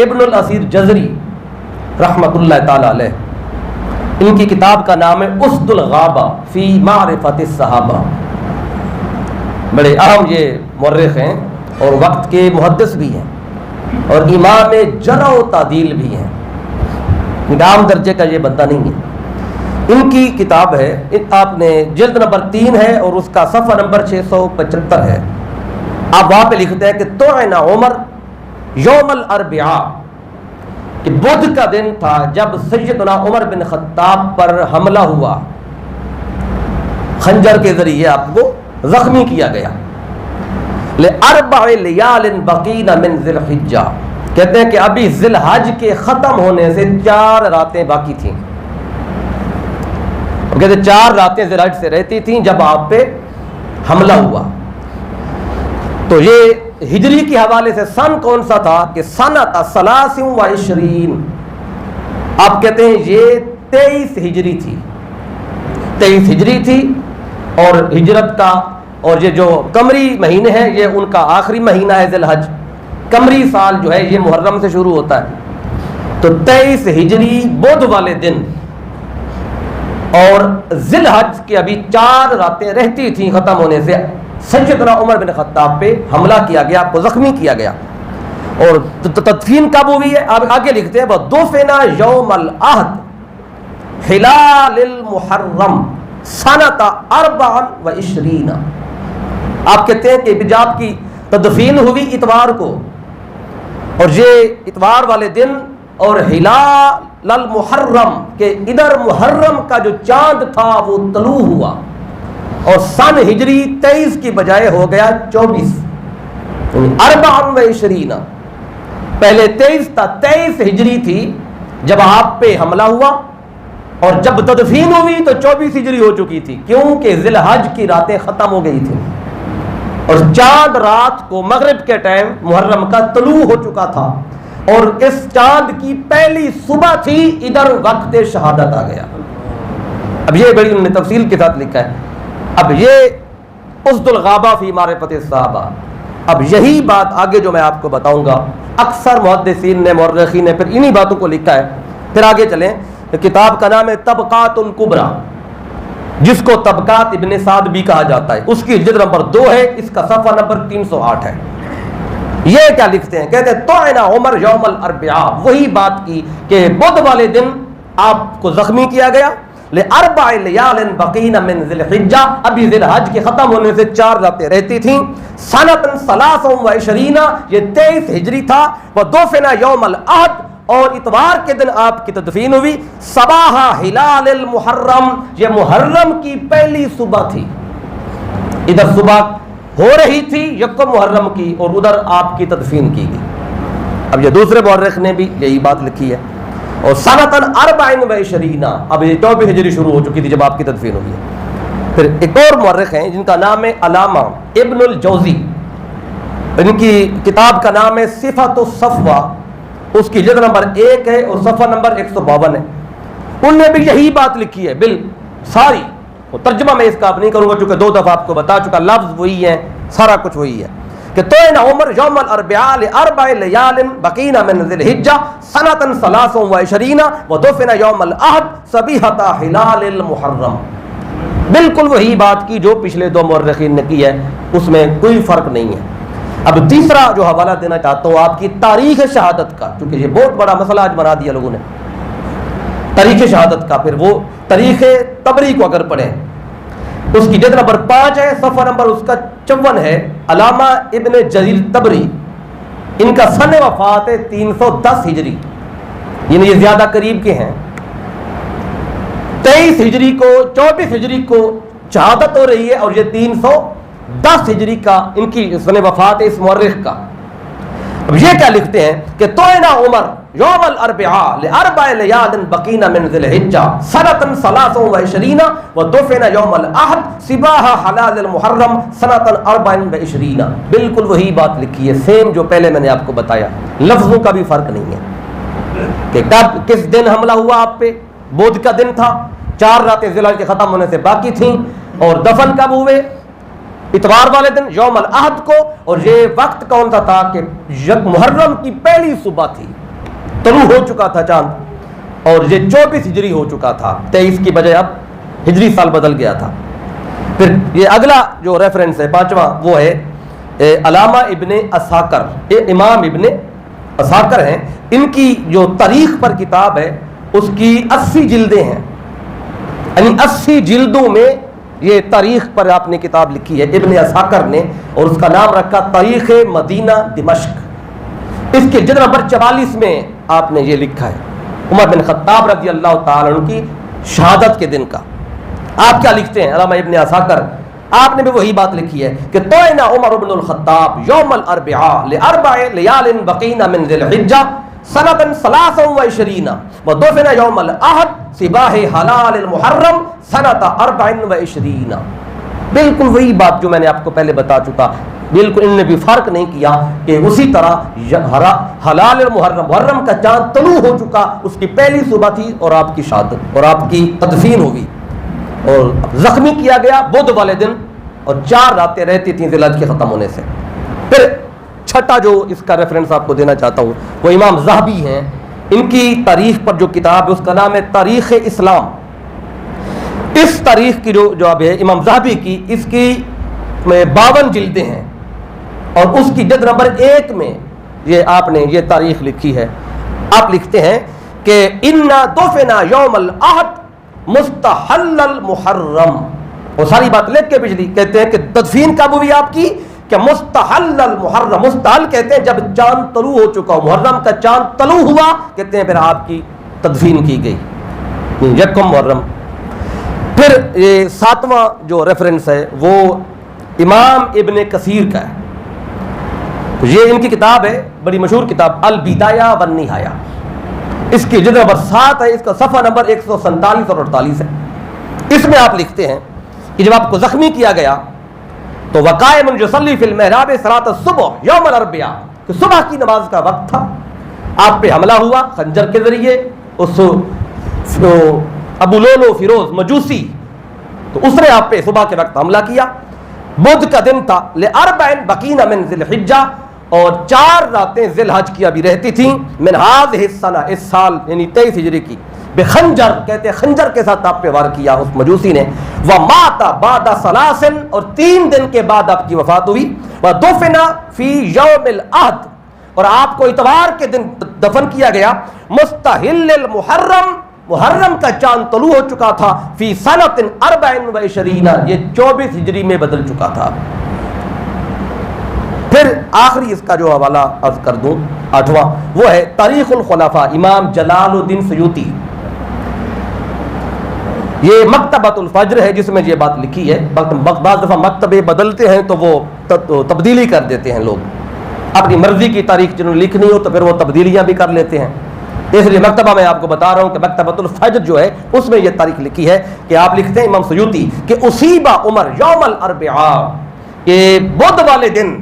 ابن الاسیر جزری رحمۃ اللہ تعالی علیہ، ان کی کتاب کا نام ہے اسد الغابہ فی معرفت الصحابہ. بڑے اہم یہ مورخ ہیں اور وقت کے محدث بھی ہیں اور امام جرح و تعدیل بھی ہیں. عام درجے کا یہ بندہ نہیں ہے. ان کی کتاب ہے، آپ نے جلد نمبر 3 ہے اور اس کا صفحہ نمبر 675 ہے. آپ وہاں پہ لکھتے ہیں کہ طعن عمر یوم الاربعاء، کہ بدھ کا دن تھا جب سیدنا عمر بن خطاب پر حملہ ہوا، خنجر کے ذریعے آپ کو زخمی کیا گیا. لِأَرْبَعِ لَيَالٍ بَقِينَ مِنْ ذِي الْحِجَّةِ، کہتے ہیں کہ ابھی ذی الحج کے ختم ہونے سے 4 راتیں باقی تھیں. کہتے ہیں 4 راتیں ذی الحج سے رہتی تھیں جب آپ پہ حملہ ہوا. تو یہ ہجری کے حوالے سے سن کون سا تھا کہ سنۃ 23 آپ کہتے ہیں یہ 23 ہجری تھی. 23 ہجری تھی اور ہجرت کا اور یہ جو قمری مہینے ہیں یہ ان کا آخری مہینہ ہے ذی الحج. قمری سال جو ہے یہ محرم سے شروع ہوتا ہے. تو 23 ہجری بدھ والے دن اور ذی الحج کے ابھی 4 راتیں رہتی تھیں ختم ہونے سے سیدنا عمر بن خطاب پہ حملہ کیا گیا، آپ کو زخمی کیا گیا. اور تدفین کب ہوئی ہے؟ آپ آگے لکھتے ہیں وَدُفِنَ يَوْمَ الْعَهْدِ ہلال المحرم سنۃ 24. آپ کہتے ہیں کہ جب آپ کی تدفین ہوئی اتوار کو اور یہ اتوار والے دن اور ہلال المحرم کے ادھر محرم کا جو چاند تھا وہ طلوع ہوا اور سن ہجری 23 کی بجائے ہو گیا 24، 24. پہلے 23 تھا، 23 ہجری تھی جب آپ پہ حملہ ہوا اور جب تدفین ہوئی تو 24 ہجری ہو چکی تھی، کیونکہ ذی الحج کی راتیں ختم ہو گئی تھیں اور چاند رات کو مغرب کے ٹائم محرم کا طلوع ہو چکا تھا اور اس چاند کی پہلی صبح تھی، ادھر وقت شہادت آ گیا. اب یہ بڑی انہوں نے تفصیل کے ساتھ لکھا ہے. اب یہ اسد الغابہ فی معرفت الصحابہ. اب یہی بات آگے جو میں آپ کو بتاؤں گا اکثر محدثین نے مورخین نے پھر انہی باتوں کو لکھا ہے. پھر آگے چلیں. کتاب کا نام ہے طبقات الکبریٰ، جس کو طبقات ابن سعد بھی کہا جاتا ہے. اس کی جلد نمبر 2 ہے، اس کا صفحہ نمبر 308 ہے. یہ کیا لکھتے ہیں؟ کہتے ہیں طعن عمر یوم الاربعاء، وہی بات کی کہ بدھ والے دن آپ کو زخمی کیا گیا. لِأَرْبَعِ لَيَالٍ بَقِينَ مِنْ ذِي الْحِجَّةِ، ابھی ذی الحج کے ختم ہونے سے 4 راتیں رہتی تھیں. سنۃ 23 یہ 23 ہجری تھا. وَدُفِنَ يَوْمَ الْعَهْدِ، اور اتوار کے دن آپ کی تدفین ہوئی. صباح ہلال المحرم، یہ محرم کی پہلی صبح تھی. ادھر صبح ہو رہی تھی یکم محرم کی اور ادھر آپ کی تدفین کی گئی. اب یہ دوسرے مورخ نے بھی یہی بات لکھی ہے. اور سنۃ 24، اب یہ 24 ہجری شروع ہو چکی تھی جب آپ کی تدفین ہوئی ہے. پھر ایک اور مورخ ہیں جن کا نام ہے علامہ ابن الجوزی، ان کی کتاب کا نام ہے صفۃ الصفوہ، اس کی جلد نمبر 1 ہے اور صفحہ نمبر 152 ہے. ان نے بھی یہی بات لکھی ہے بل ساری. ترجمہ میں اس کا آپ نہیں کروں گا چونکہ 2 دفعہ آپ کو بتا چکا، لفظ وہی ہے، سارا کچھ وہی ہے. کہ طعن عمر یوم الاربعاء لِأَرْبَعِ لَيَالٍ بَقِينَ مِنْ ذِي الْحِجَّةِ سَنَةً 23 وَدُفِنَ يَوْمَ الْعَهْدِ صَبِيحَةَ ہلال المحرم. بالکل وہی بات کی جو پچھلے 2 مورخین نے کی ہے، اس میں کوئی فرق نہیں ہے. اب تیسرا جو حوالہ دینا چاہتا ہوں آپ کی تاریخ شہادت کا، کیونکہ یہ بہت بڑا مسئلہ آج بنا دیا لوگوں نے تاریخ شہادت کا. پھر وہ تاریخ طبری کو اگر پڑھیں، اس کی جلد نمبر 5 ہے، صفحہ نمبر اس کا 54 ہے. علامہ ابن جریر طبری، ان کا سن وفات ہے 310 ہجری، یعنی یہ زیادہ قریب کے ہیں. 23 ہجری کو 24 ہجری کو شہادت ہو رہی ہے اور یہ 310 ہجری کا ان کی سن وفات ہے اس مورخ کا. اب یہ کیا لکھتے ہیں کہ طعن عمر یوم الاربعاء لِأَرْبَعِ لَيَالٍ بَقِينَ مِنْ ذِي الْحِجَّةِ سَنَةً 23 وَدُفِنَ يَوْمَ الْعَهْدِ صِبَاحَ ہلال المحرم سَنَةً 24. بالکل وہی بات لکھی ہے، سیم جو پہلے میں نے آپ کو بتایا، لفظوں کا بھی فرق نہیں ہے کہ کب کس دن حملہ ہوا آپ پہ. بدھ کا دن تھا، 4 راتیں ذی الحج کے ختم ہونے سے باقی تھیں. اور دفن کب ہوئے؟ اتوار والے دن یوم العہد کو. اور یہ وقت کون سا تھا کہ محرم کی پہلی صبح تھی. طلوع ہو چکا تھا چاند، اور یہ 24 ہجری ہو چکا تھا، 23 کی بجائے اب ہجری سال بدل گیا تھا۔ پھر یہ اگلا جو ریفرنس ہے 5واں، وہ ہے علامہ ابن اساکر، امام ابن اساکر ہیں، ان کی جو تاریخ پر کتاب ہے اس کی 80 جلدیں ہیں، یعنی 80 جلدوں میں یہ تاریخ پر آپ نے کتاب لکھی ہے ابن اساکر نے، اور اس کا نام رکھا تاریخ مدینہ دمشق۔ اس کے جلد نمبر 44 میں آپ نے یہ لکھا ہے عمر بن خطاب رضی اللہ تعالی عنہ کی شہادت کے دن کا۔ آپ کیا لکھتے ہیں علامہ ابن اساکر؟ آپ نے بھی وہی بات لکھی ہے کہ توئنا عمر بن الخطاب یوم الاربعاء لاربع لیال بقین من ذی الحجہ سنۃ 23 ودفن یوم الاحد صباح حلال المحرم سنۃ 24۔ بالکل وہی بات جو میں نے آپ کو پہلے بتا چکا، بالکل ان نے بھی فرق نہیں کیا کہ اسی طرح حلال المحرم، محرم کا چاند طلوع ہو چکا، اس کی پہلی صبح تھی اور آپ کی شہادت اور آپ کی تدفین ہوئی، اور زخمی کیا گیا بدھ والے دن، اور 4 راتیں رہتی تھیں ذی الحج کے ختم ہونے سے۔ پھر چھٹا جو اس کا ریفرنس آپ کو دینا چاہتا ہوں وہ امام ذہبی ہیں، ان کی تاریخ پر جو کتاب ہے اس کا نام ہے تاریخ اسلام۔ اس تاریخ کی جو اب ہے امام ذہبی کی، اس کی 52 جلدیں ہیں، اور اس کی جلد نمبر 1 میں یہ آپ نے یہ تاریخ لکھی ہے۔ آپ لکھتے ہیں کہ انا دفنا یوم الاحد مستحل المحرم، وہ ساری بات لکھ کے پچھلی کہتے ہیں کہ تدفین کب ہوئی آپ کی، کہ مستحل المحرم، مستحل کہتے ہیں جب چاند طلوع ہو چکا ہو، محرم کا چاند طلوع ہوا کہتے ہیں پھر آپ کی تدفین کی گئی، یکم محرم۔ پھر یہ 7واں جو ریفرنس ہے وہ امام ابن کثیر کا ہے، یہ ان کی کتاب ہے، بڑی مشہور کتاب البدایہ والنہایہ، اس کی جلد نمبر 7 ہے، اس کا صفحہ نمبر 147 اور 48 ہے۔ اس میں آپ لکھتے ہیں کہ جب آپ کو زخمی کیا گیا تو وقائم یصلی فی المحراب صلاۃ الصبح یوم الاربعاء، کہ صبح کی نماز کا وقت تھا، آپ پہ حملہ ہوا خنجر کے ذریعے، اس ابو لولو فیروز مجوسی، تو اس نے آپ پہ صبح کے وقت حملہ کیا۔ بدھ کا دن تھا، لاربع بقین من ذی الحجہ، اور 4 راتیں ذی الحج کی ابھی رہتی تھیں، من هذه السنہ، اس سال یعنی 23 ہجری کی، بخنجر کہتے ہیں خنجر کے ساتھ آپ پہ وار کیا اس مجوسی نے، ومات بعد 3 اور 3 دن کے بعد آپ کی وفات ہوئی، ودفن فی یوم الاحد، اور آپ کو اتوار کے دن دفن کیا گیا، مستحل المحرم، محرم کا چاند طلوع ہو چکا تھا، فی سنۃ 24، یہ 24 ہجری میں بدل چکا تھا۔ پھر آخری اس کا جو حوالہ عرض کر دوں 8واں، وہ ہے تاریخ الخلفاء امام جلال الدین سیوطی، یہ مکتبۃ الفجر ہے جس میں یہ بات لکھی ہے۔ بعض دفعہ مکتبے بدلتے ہیں تو وہ تبدیلی کر دیتے ہیں، لوگ اپنی مرضی کی تاریخ جنہوں نے لکھنی ہو تو پھر وہ تبدیلیاں بھی کر لیتے ہیں، اس لیے مکتبہ میں آپ کو بتا رہا ہوں کہ مکتبۃ الفجر جو ہے اس میں یہ تاریخ لکھی ہے کہ آپ لکھتے ہیں امام سیوطی کہ اصیبہ عمر یوم الاربعاء، کہ بدھ والے دن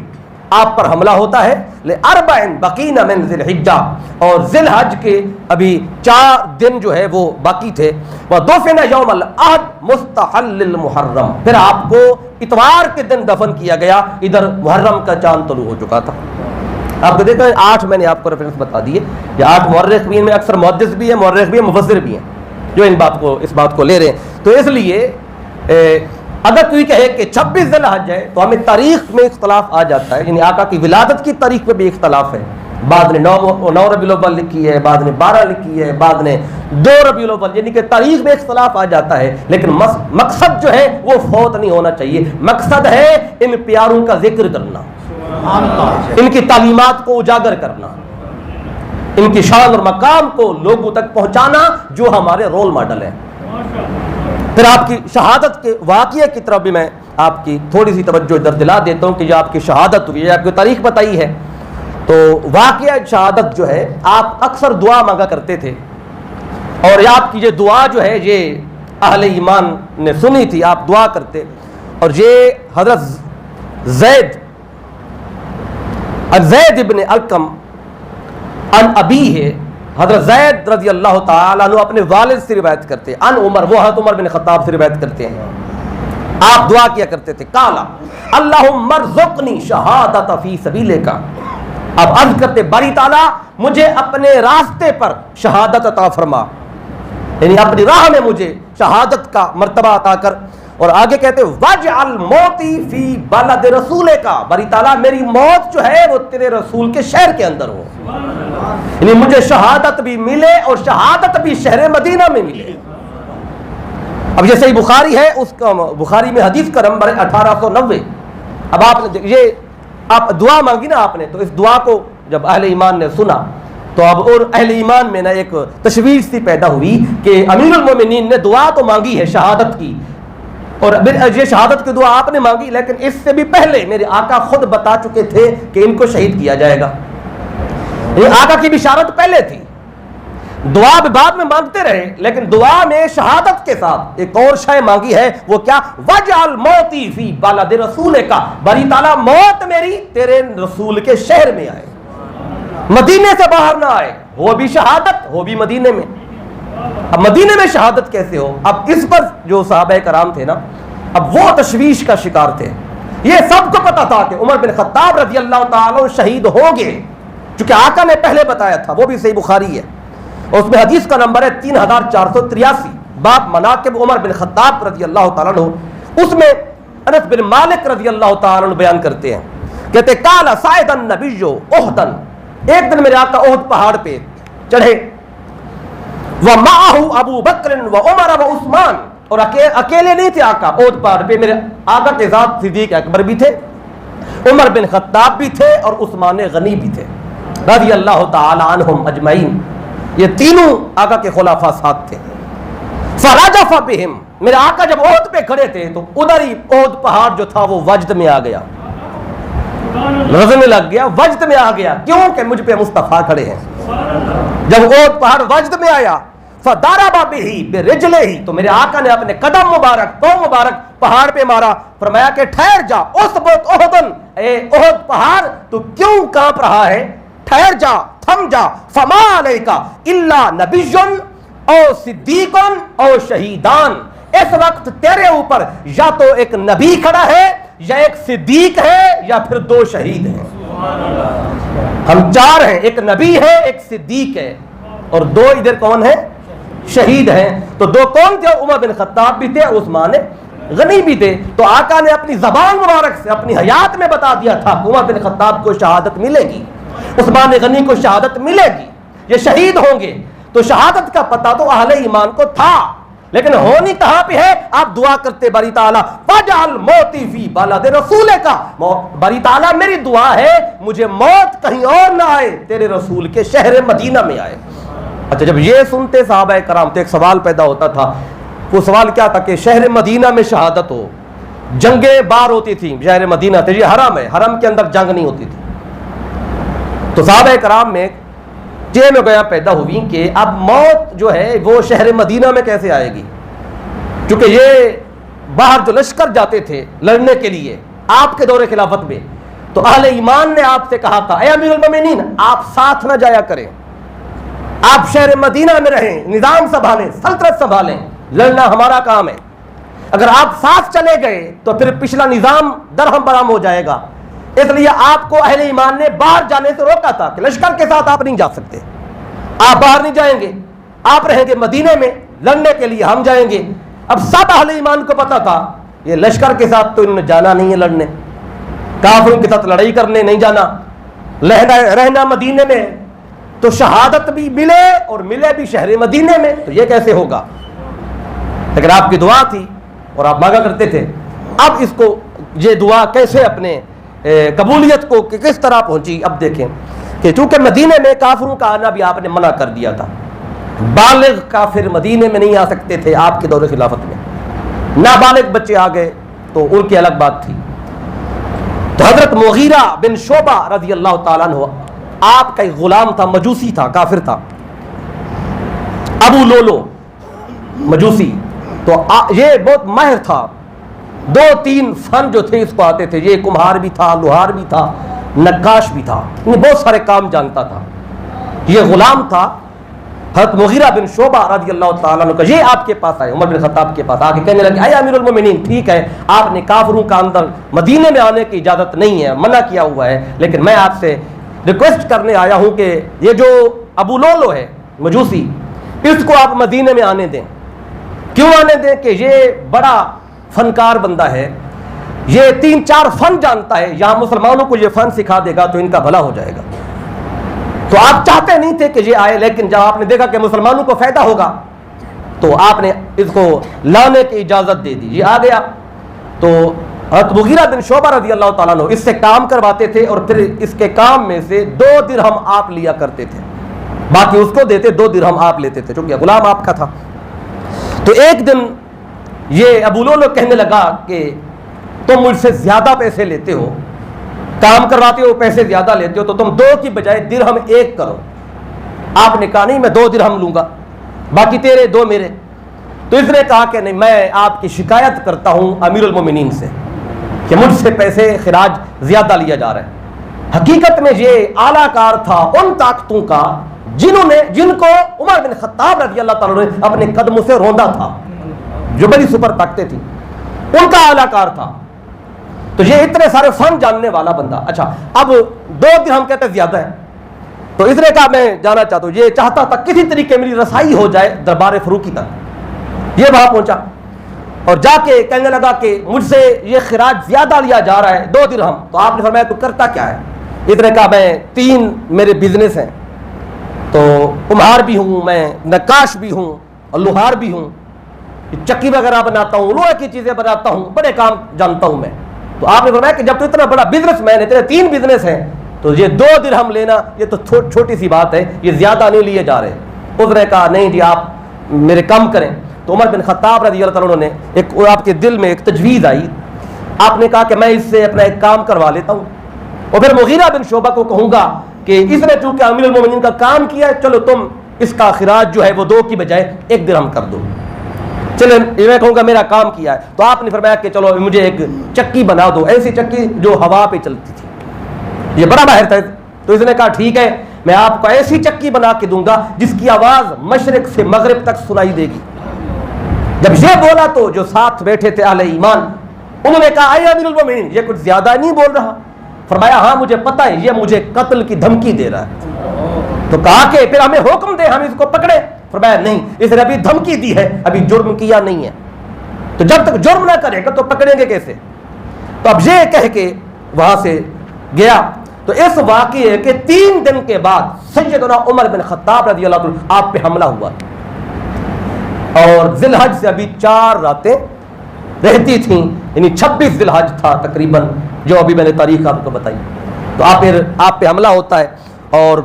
آپ پر حملہ ہوتا ہے، لاربع بقین من ذی الحجہ، اور ذی الحج کے ابھی 4 دن جو ہے وہ باقی تھے، ودفن یوم الاحد مستحل المحرم، پھر آپ کو اتوار کے دن دفن کیا گیا، ادھر محرم کا چاند طلوع ہو چکا تھا۔ آپ کو دیکھیں 8 میں نے آپ کو ریفرنس بتا دیے، یہ 8 مورخ بھی ہیں، میں اکثر محدث بھی ہیں، مورخ بھی ہیں، مفسر بھی ہیں جو اس بات کو لے رہے ہیں۔ تو اس لیے اگر کوئی کہے کہ 26 ذی الحج ہے تو ہمیں تاریخ میں اختلاف آ جاتا ہے، یعنی آقا کی ولادت کی تاریخ پہ بھی اختلاف ہے، بعد نے 9 ربیع الاول لکھی ہے، بعد نے 12 لکھی ہے، بعد نے 2 ربیع الاول، یعنی کہ تاریخ میں اختلاف آ جاتا ہے، لیکن مقصد جو ہے وہ فوت نہیں ہونا چاہیے، مقصد ہے ان پیاروں کا ذکر کرنا، ان کی تعلیمات کو اجاگر کرنا، ان کی شان اور مقام کو لوگوں تک پہنچانا جو ہمارے رول ماڈل ہیں۔ پھر آپ کی شہادت کے واقعے کی طرف بھی میں آپ کی تھوڑی سی توجہ ادھر دلا دیتا ہوں کہ جو آپ کی شہادت ہوئی ہے، آپ کو تاریخ بتائی ہے، تو واقعہ شہادت جو ہے آپ اکثر دعا مانگا کرتے تھے، اور یہ آپ کی یہ دعا جو ہے یہ اہل ایمان نے سنی تھی، آپ دعا کرتے، اور یہ حضرت زید ابن ارقم ان ابی ہے، حضرت زید رضی اللہ تعالیٰ عنہ اپنے والد سے روایت کرتے ہیں، ان عمر، وہ حضرت عمر بن خطاب سے روایت کرتے ہیں، آپ دعا کیا کرتے تھے، قالا اللہم ارزقنی شہادت فی سبیلک، اب عرض کرتے باری تعالیٰ مجھے اپنے راستے پر شہادت عطا فرما، یعنی اپنی راہ میں مجھے شہادت کا مرتبہ عطا کر. اور آگے کہتے وَاجْعَلْ مَوْتِي فِي بَلَدِ رَسُولِكَ، باری تعالیٰ میری موت جو ہے وہ تیرے رسول کے شہر کے اندر ہو، یعنی مجھے شہادت بھی ملے اور شہادت بھی شہر مدینہ میں ملے. اب جیسے ہی بخاری ہے، اس کا بخاری میں حدیث کا نمبر ہے 1890. اب آپ نے یہ آپ دعا مانگی نا آپ نے، تو اس دعا کو جب اہل ایمان نے سنا تو اب اور اہل ایمان میں نا ایک تشویش سی پیدا ہوئی کہ امیر المومنین نے دعا تو مانگی ہے شہادت کی، اور یہ شہادت کی دعا آپ نے مانگی، لیکن اس سے بھی پہلے میرے آقا خود بتا چکے تھے کہ ان کو شہید کیا جائے گا. یہ آقا کی بشارت پہلے تھی. دعا بھی بعد میں مانگتے رہے، لیکن دعا میں شہادت کے ساتھ ایک اور شے مانگی ہے، وہ کیا؟ وَاجْعَلْ مَوْتِي فِي بَلَدِ رَسُولِكَ، باری تعالیٰ موت میری تیرے رسول کے شہر میں آئے، مدینے سے باہر نہ آئے. وہ بھی شہادت، وہ بھی مدینے میں. اب مدینے میں شہادت کیسے ہو؟ اب اس پر جو صحابہ کرام تھے نا، اب وہ تشویش کا شکار تھے. یہ سب کو پتا تھا کہ عمر بن خطاب رضی اللہ تعالیٰ شہید ہوں گے، چونکہ آقا نے پہلے بتایا تھا، وہ بھی صحیح بخاری ہے، اور اس میں حدیث کا نمبر ہے 3483، باب مناقب عمر بن خطاب رضی اللہ تعالیٰ عنہ. اس میں انس بن مالک رضی اللہ تعالیٰ عنہ بیان کرتے ہیں، کہتے قال صعد النبی احدا، ایک دن میرے آقا احد پہاڑ پہ چڑھے، ومعه ابو بکر وعمر وعثمان، اور اکیلے نہیں تھے آقا احد پہاڑ پہ، میرے آقا کے ساتھ صدیق اکبر بھی تھے، عمر بن خطاب بھی تھے، اور عثمان غنی بھی تھے رضی اللہ تعالی عنہم اجمعین. یہ تینوں آقا کے خلفاء ساتھ تھے. فرجف بہم، میرے آقا جب احد پہ کھڑے تھے تو ادھر ہی احد پہاڑ جو تھا وہ وجد میں آ گیا، رزم لگ گیا، وجد میں آ گیا. کیوں کہ مجھ پہ مصطفیٰ کھڑے ہیں. جب احد پہاڑ وجد میں آیا، فضرب بہ برجلہ، تو میرے آقا نے اپنے قدم مبارک، پاؤں مبارک پہاڑ پہ مارا. فرمایا کہ ٹھہر جا، اثبت احدن، اے احد پہاڑ تو کیوں کانپ رہا ہے؟ ٹھہر جا، تھم جا. فما علیک الا نبی او صدیق او شہیدان، اس وقت تیرے اوپر یا تو ایک نبی کھڑا ہے، یا ایک صدیق ہے، یا پھر دو شہید ہیں. ہم چار ہیں، ایک نبی ہے، ایک صدیق ہے، اور دو ادھر کون ہیں؟ شہید ہیں. تو دو کون تھے؟ عمر بن خطاب بھی تھے اور عثمان غنی بھی تھے. تو آقا نے اپنی زبان مبارک سے اپنی حیات میں بتا دیا تھا کہ عمر بن خطاب کو شہادت ملے گی، عثمان غنی کو شہادت ملے گی، یہ شہید ہوں گے. تو شہادت کا پتہ تو اہل ایمان کو تھا، لیکن ہونی کہاں پہ ہے؟ آپ دعا کرتے باری تعالیٰ وَاجْعَلْ مَوْتِي فِي بَلَدِ رَسُولِكَ، باری تعالیٰ میری دعا ہے مجھے موت کہیں اور نہ آئے، تیرے رسول کے شہر مدینہ میں آئے. اچھا، جب یہ سنتے صحابہ کرام تو ایک سوال پیدا ہوتا تھا. وہ سوال کیا تھا کہ شہر مدینہ میں شہادت ہو، جنگیں بار ہوتی تھیں شہر مدینہ تھے، یہ حرم ہے، حرم کے اندر جنگ نہیں ہوتی تھی. تو صحابہ کرام میں چین و گیا پیدا ہوئی کہ اب موت جو ہے وہ شہر مدینہ میں کیسے آئے گی، کیونکہ یہ باہر جو لشکر جاتے تھے لڑنے کے لیے آپ کے دور خلافت میں، تو اہل ایمان نے آپ سے کہا تھا اے امیر المومنین آپ ساتھ نہ جایا کریں، آپ شہر مدینہ میں رہیں، نظام سنبھالیں، سلطنت سنبھالیں، لڑنا ہمارا کام ہے. اگر آپ ساتھ چلے گئے تو پھر پچھلا نظام درہم برہم ہو جائے گا. اس لیے آپ کو اہل ایمان نے باہر جانے سے روکا تھا کہ لشکر کے ساتھ آپ نہیں جا سکتے، آپ باہر نہیں جائیں گے، آپ رہیں گے مدینے میں لڑنے کے لیے، ہم جائیں گے. اب سب اہل ایمان کو پتا تھا یہ لشکر کے ساتھ تو انہوں نے جانا نہیں ہے لڑنے، کافروں کے ساتھ لڑائی کرنے نہیں جانا، رہنا مدینے میں، تو شہادت بھی ملے اور ملے بھی شہر مدینے میں، تو یہ کیسے ہوگا؟ لیکن آپ کی دعا تھی اور آپ مانگا کرتے تھے. اب اس کو یہ دعا کیسے اپنے قبولیت کو کس طرح پہنچی؟ اب دیکھیں کہ چونکہ مدینے میں کافروں کا آنا بھی آپ نے منع کر دیا تھا، بالغ کافر مدینے میں نہیں آ سکتے تھے آپ کے دور خلافت میں، نابالغ بچے آ گئے تو ان کی الگ بات تھی. تو حضرت مغیرہ بن شعبہ رضی اللہ تعالیٰ عنہ آپ کا ایک غلام تھا، مجوسی تھا، کافر تھا، ابو لولو مجوسی. تو یہ بہت ماہر تھا، 2-3 فن جو تھے اس کو آتے تھے، یہ کمہار بھی تھا، لوہار بھی تھا، نقاش بھی تھا، بہت سارے کام جانتا تھا. یہ غلام تھا حضرت مغیرہ بن شعبہ رضی اللہ تعالیٰ عنہ کا. یہ آپ کے پاس آئے، عمر بن خطاب کے پاس آ کے کہنے لگے اے امیر المومنین، ٹھیک ہے آپ نے کافروں کا اندر مدینے میں آنے کی اجازت نہیں ہے، منع کیا ہوا ہے، لیکن میں آپ سے ریکویسٹ کرنے آیا ہوں کہ یہ جو ابو لولو ہے مجوسی، اس کو آپ مدینے میں آنے دیں۔ کیوں آنے دیں؟ کہ یہ بڑا فنکار بندہ ہے، یہ 3-4 فن جانتا ہے، یہاں مسلمانوں کو یہ فن سکھا دے گا تو ان کا بھلا ہو جائے گا۔ تو آپ چاہتے نہیں تھے کہ یہ آئے، لیکن جب آپ نے دیکھا کہ مسلمانوں کو فائدہ ہوگا تو آپ نے اس کو لانے کی اجازت دے دی۔ یہ آ گیا تو حضرت مغیرہ بن شعبہ رضی اللہ تعالیٰ عنہ اس سے کام کرواتے تھے، اور پھر اس کے کام میں سے 2 درہم آپ لیا کرتے تھے، باقی اس کو دیتے، 2 درہم آپ لیتے تھے چونکہ غلام آپ کا تھا۔ تو ایک دن یہ ابو لولو کہنے لگا کہ تم مجھ سے زیادہ پیسے لیتے ہو، کام کرواتے ہو پیسے زیادہ لیتے ہو، تو تم 2 کی بجائے درہم 1 کرو۔ آپ نے کہا نہیں میں 2 درہم لوں گا، باقی تیرے 2 میرے۔ تو اس نے کہا کہ نہیں، میں آپ کی شکایت کرتا ہوں امیر المومنین سے کہ مجھ سے پیسے خراج زیادہ لیا جا رہا ہے۔ حقیقت میں یہ اعلیٰ کار تھا ان طاقتوں کا جن کو عمر بن خطاب رضی اللہ تعالیٰ نے اپنے قدموں سے روندا تھا، جو بڑی سپر طاقتیں تھیں، ان کا اعلیٰ کار تھا۔ تو یہ اتنے سارے فن جاننے والا بندہ، اچھا اب 2 درہم کہتے زیادہ ہے، تو اس نے کہا میں جانا چاہتا ہوں، یہ چاہتا تھا کسی طریقے میری رسائی ہو جائے دربار فروخی تک۔ یہ وہاں پہنچا اور جا کے کہنے لگا کہ مجھ سے یہ خراج زیادہ لیا جا رہا ہے 2 درہم۔ تو آپ نے فرمایا تو کرتا کیا ہے؟ اس نے کہا میں 3 میرے بزنس ہیں، تو کمہار بھی ہوں، میں نقاش بھی ہوں اور لوہار بھی ہوں، چکی وغیرہ بناتا ہوں، لوہے کی چیزیں بناتا ہوں، بڑے کام جانتا ہوں میں۔ تو آپ نے فرمایا کہ جب تو اتنا بڑا بزنس مین ہے، تیرے 3 بزنس ہیں، تو یہ 2 درہم لینا یہ تو چھوٹی سی بات ہے، یہ زیادہ نہیں لیے جا رہے۔ اس نے کہا نہیں جی آپ میرے کم کریں۔ تو عمر بن خطاب رضی اللہ تعالیٰ نے ایک آپ کے دل میں ایک تجویز آئی، آپ نے کہا کہ میں اس سے اپنا ایک کام کروا لیتا ہوں، اور پھر مغیرہ بن شعبہ کو کہوں گا کہ اس نے چونکہ امیر المومنین کا کام کیا ہے، چلو تم اس کا خراج جو ہے وہ 2 کی بجائے 1 درہم کر دو، چلے میں کہوں گا میرا کام کیا ہے۔ تو آپ نے فرمایا کہ چلو مجھے ایک چکی بنا دو، ایسی چکی جو ہوا پہ چلتی تھی، یہ بڑا ماہر تھا۔ تو اس نے کہا ٹھیک ہے، میں آپ کو ایسی چکی بنا کے دوں گا جس کی آواز مشرق سے مغرب تک سنائی دے گی۔ جب یہ بولا تو جو ساتھ بیٹھے تھے اہل ایمان، انہوں نے کہا اے امیر المومنین یہ کچھ زیادہ نہیں بول رہا؟ فرمایا ہاں مجھے پتہ ہے، یہ مجھے قتل کی دھمکی دے رہا ہے۔ تو کہا کہ پھر ہمیں حکم دے، ہم اس کو پکڑے۔ فرمایا نہیں، اس نے ابھی دھمکی دی ہے، ابھی جرم کیا نہیں ہے، تو جب تک جرم نہ کرے گا تو پکڑیں گے کیسے؟ تو اب یہ کہہ کے وہاں سے گیا۔ تو اس واقعے کے 3 دن کے بعد سیدنا عمر بن خطاب رضی اللہ عنہ آپ پہ حملہ ہوا، اور ذی الحج سے ابھی 4 راتیں رہتی تھیں، یعنی 26 ذی الحج تھا تقریباً، جو ابھی میں نے تاریخ آپ کو بتائی۔ تو آپ پہ حملہ ہوتا ہے، اور